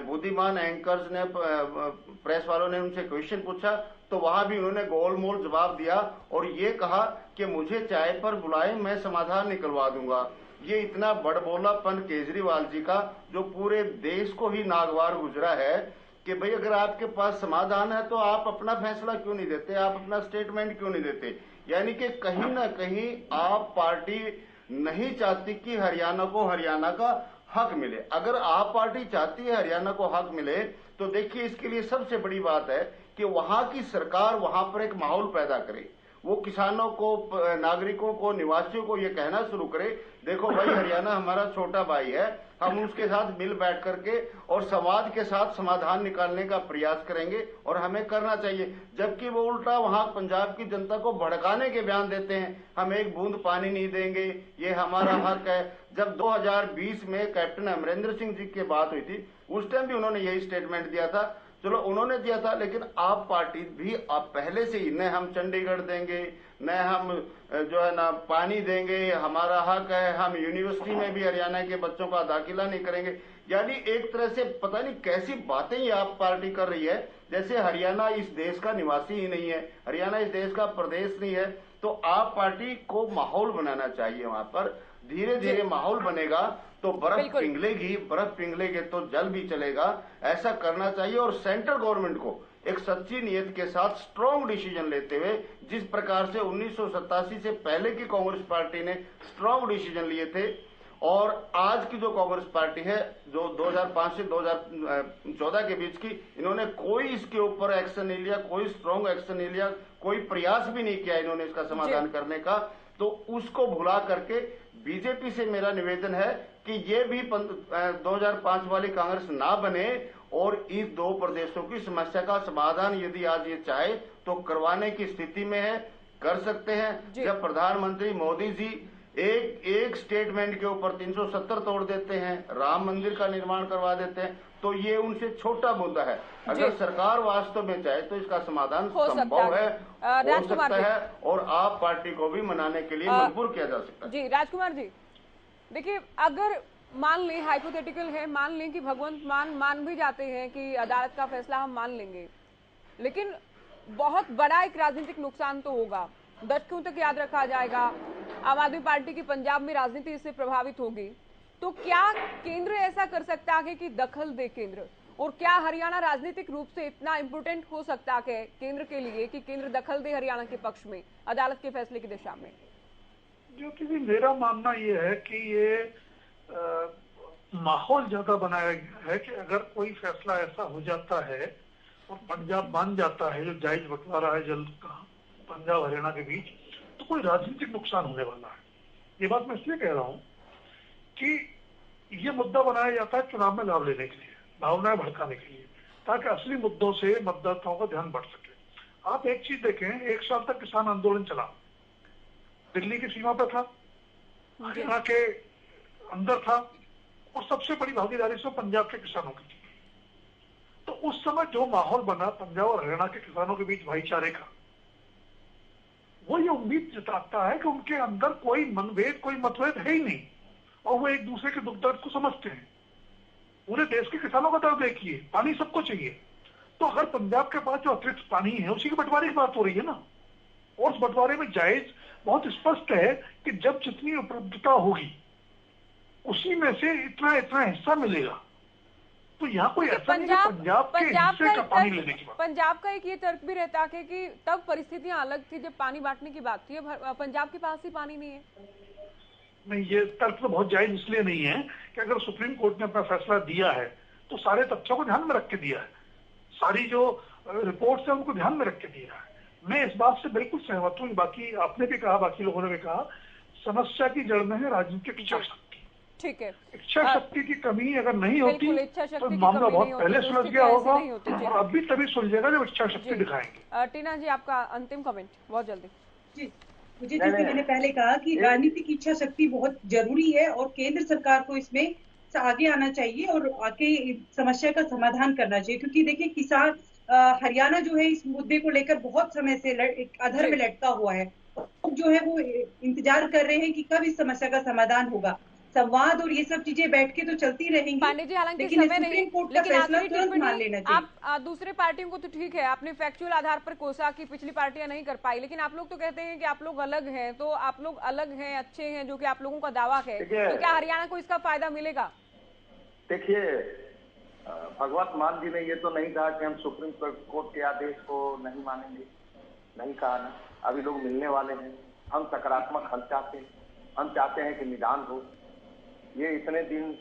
बुद्धिमान एंकर्स ने, प्रेस वालों ने उनसे क्वेश्चन पूछा तो वहां भी उन्होंने गोलमोल जवाब दिया और ये कहा कि मुझे चाय पर बुलाए, मैं समाधान निकलवा दूंगा। ये इतना बड़बोलापन केजरीवाल जी का, जो पूरे देश को ही नागवार गुजरा है कि भाई अगर आपके पास समाधान है तो आप अपना फैसला क्यों नहीं देते, आप अपना स्टेटमेंट क्यों नहीं देते। यानी कि कहीं ना कहीं आप पार्टी नहीं चाहती कि हरियाणा को हरियाणा का हक मिले। अगर आप पार्टी चाहती है हरियाणा को हक मिले तो देखिए इसके लिए सबसे बड़ी बात है कि वहां की सरकार वहां पर एक माहौल पैदा करे, वो किसानों को, नागरिकों को, निवासियों को ये कहना शुरू करे, देखो भाई हरियाणा हमारा छोटा भाई है, हम उसके साथ मिल बैठ करके और समाज के साथ समाधान निकालने का प्रयास करेंगे और हमें करना चाहिए। जबकि वो उल्टा वहां पंजाब की जनता को भड़काने के बयान देते हैं, हम एक बूंद पानी नहीं देंगे, ये हमारा हक है। जब 2020 में कैप्टन अमरिंदर सिंह जी की बात हुई थी उस टाइम भी उन्होंने यही स्टेटमेंट दिया था। चलो उन्होंने दिया था, लेकिन आप पार्टी भी आप पहले से ही न हम चंडीगढ़ देंगे, न हम जो है ना पानी देंगे, हमारा हक है, हम यूनिवर्सिटी में भी हरियाणा के बच्चों का दाखिला नहीं करेंगे। यानी एक तरह से पता नहीं कैसी बातें ही आप पार्टी कर रही है, जैसे हरियाणा इस देश का निवासी ही नहीं है, हरियाणा इस देश का प्रदेश नहीं है। तो आप पार्टी को माहौल बनाना चाहिए, वहां पर धीरे धीरे माहौल बनेगा तो बर्फ पिघलेगी तो जल भी चलेगा, ऐसा करना चाहिए। और सेंट्रल गवर्नमेंट को एक सच्ची नीयत के साथ स्ट्रॉन्ग डिसीजन लेते हुए, जिस प्रकार से 1987 से पहले की कांग्रेस पार्टी ने स्ट्रॉन्ग डिसीजन लिए थे, और आज की जो कांग्रेस पार्टी है जो 2005 से 2014 के बीच की, इन्होंने कोई इसके ऊपर एक्शन नहीं लिया, कोई स्ट्रॉन्ग एक्शन नहीं लिया, कोई प्रयास भी नहीं किया इन्होंने इसका समाधान करने का। तो उसको भुला करके बीजेपी से मेरा निवेदन है कि ये भी 2005 वाली कांग्रेस ना बने और इस दो प्रदेशों की समस्या का समाधान यदि आज ये चाहे तो करवाने की स्थिति में है, कर सकते हैं। जब प्रधानमंत्री मोदी जी एक स्टेटमेंट के ऊपर 370 तोड़ देते हैं, राम मंदिर का निर्माण करवा देते हैं, तो ये उनसे छोटा मुद्दा है। अगर सरकार वास्तव में चाहे तो इसका समाधान संभव है, हो सकता है, और आप पार्टी को भी मनाने के लिए मजबूर किया जा सकता है। जी राजकुमार जी, देखिए अगर मान लें, हाइपोथेटिकल है, मान लें कि भगवंत मान भी जाते हैं कि अदालत का फैसला हम मान लेंगे, लेकिन बहुत बड़ा एक राजनीतिक नुकसान तो होगा, दशकों तक याद रखा जाएगा। आम आदमी पार्टी की पंजाब में राजनीति इससे प्रभावित होगी। तो क्या केंद्र ऐसा कर सकता है कि दखल दे केंद्र, और क्या हरियाणा राजनीतिक रूप से इतना इम्पोर्टेंट हो सकता है केंद्र के लिए कि केंद्र दखल दे हरियाणा के पक्ष में अदालत के फैसले की दिशा में? क्योंकि मेरा मानना ये है कि ये माहौल ज्यादा बनाया गया है कि अगर कोई फैसला ऐसा हो जाता है और पंजाब मान जाता है, जो जायज बंटवारा है जल का पंजाब हरियाणा के बीच, तो कोई राजनीतिक नुकसान होने वाला है। ये बात मैं इसलिए कह रहा हूं कि ये मुद्दा बनाया जाता है चुनाव में लाभ लेने के लिए, भावनाएं भड़काने के लिए, ताकि असली मुद्दों से मतदाताओं का ध्यान बढ़ सके। आप एक चीज देखें, 1 साल तक किसान आंदोलन चला, दिल्ली की सीमा पर था, हरियाणा के अंदर था, और सबसे बड़ी भागीदारी से पंजाब के किसानों की थी। तो उस समय जो माहौल बना पंजाब और हरियाणा के किसानों के बीच भाईचारे का, वो ये उम्मीद जताता है कि उनके अंदर कोई मनभेद, कोई मतभेद है ही नहीं, और वो एक दूसरे के दुख दर्द को समझते हैं। पूरे देश के किसानों का दर्द देखिए, पानी सबको चाहिए, तो अगर पंजाब के पास जो अतिरिक्त पानी है उसी के बंटवारे की बात हो रही है ना, और उस बंटवारे में जायज बहुत स्पष्ट है कि जब जितनी उपलब्धता होगी उसी में से इतना इतना हिस्सा मिलेगा। तो यहाँ कोई ऐसा नहीं है पंजाब के हिस्से का पानी लेने की बात। पंजाब का एक ये तर्क भी रहता है कि तब परिस्थितियां अलग थी जब पानी बांटने की बात थी, पंजाब के पास ही पानी नहीं है। नहीं, ये तर्क तो बहुत जायज इसलिए नहीं है कि अगर सुप्रीम कोर्ट ने अपना फैसला दिया है तो सारे तथ्यों को ध्यान में रख के दिया है, सारी जो रिपोर्ट्स है उनको ध्यान में रख के दिया है। मैं इस बात से बिल्कुल सहमत हूँ। बाकी आपने भी कहा, बाकी लोगों ने भी कहा, समस्या की जड़ में है राजनीतिक इच्छा शक्ति। ठीक है, इच्छा शक्ति की कमी अगर नहीं होती इच्छा शक्ति तो की मामला कमी बहुत नहीं पहले होती, सुलझ तो गया होगा नहीं होती। और अभी तभी सुलझेगा जब इच्छा शक्ति दिखाएंगे। टीना जी, आपका अंतिम कमेंट बहुत जल्दी। जी, मुझे जैसे मैंने पहले कहा कि राजनीतिक इच्छा शक्ति बहुत जरूरी है और केंद्र सरकार को इसमें आगे आना चाहिए और आके समस्या का समाधान करना चाहिए, क्योंकि देखिए किसान हरियाणा जो है इस मुद्दे को लेकर बहुत समय से अधर में लटका हुआ है। जो है वो इंतजार कर रहे हैं कि कब इस समस्या का समाधान होगा। संवाद और ये सब चीजें बैठ के तो चलती रहेंगी, पांडे जी, हालांकि लेकिन समय नहीं, सुप्रीम कोर्ट का लेकिन फैसला आखिरी तुरंत मान लेना चाहिए। आप दूसरे पार्टियों को तो ठीक है, आपने फैक्चुअल आधार पर कोसा कि पिछली पार्टियां नहीं कर पाई, लेकिन आप लोग तो कहते हैं कि आप लोग अलग हैं, तो आप लोग अलग हैं, अच्छे हैं, जो कि आप लोगों का दावा है, तो क्या हरियाणा को इसका फायदा मिलेगा? देखिए, भगवत मान जी ने ये तो नहीं कहा कि हम सुप्रीम कोर्ट के आदेश को नहीं मानेंगे, नहीं कहा ना। अभी लोग मिलने वाले हैं, हम सकारात्मक हल चाहते हैं, हम चाहते हैं कि निदान हो। ये इतने दिन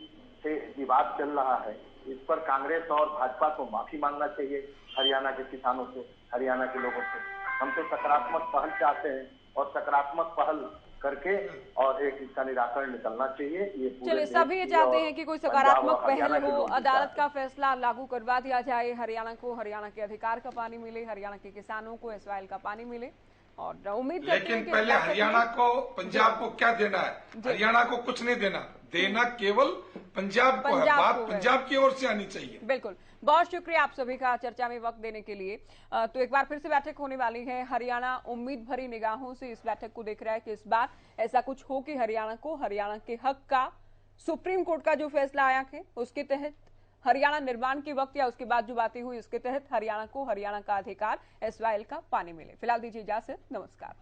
से विवाद चल रहा है, इस पर कांग्रेस और भाजपा को माफी मांगना चाहिए हरियाणा के किसानों से, हरियाणा के लोगों से। हम तो सकारात्मक पहल चाहते हैं और सकारात्मक पहल करके और एक इसका निराकरण निकलना चाहिए। ये चलिए, सभी ये चाहते हैं कि कोई सकारात्मक पहल हो, अदालत का फैसला लागू करवा दिया जाए, हरियाणा को हरियाणा के अधिकार का पानी मिले, हरियाणा के किसानों को एसवाईएल का पानी मिले। और उम्मीद लेकिन पहले हरियाणा को पंजाब को क्या देना है? हरियाणा को कुछ नहीं देना, देना केवल पंजाब को है। बात पंजाब की ओर से आनी चाहिए। बिल्कुल, बहुत शुक्रिया आप सभी का चर्चा में वक्त देने के लिए। तो एक बार फिर से बैठक होने वाली है। हरियाणा उम्मीद भरी निगाहों से इस बैठक को देख रहा है कि इस बार ऐसा कुछ हो कि हरियाणा को हरियाणा के हक का सुप्रीम कोर्ट का जो फैसला आया है उसके तहत हरियाणा निर्माण के वक्त या उसके बाद जो बातें हुई उसके तहत हरियाणा को हरियाणा का अधिकार एसवाईएल का पानी मिले। फिलहाल दीजिए इजाजत, नमस्कार।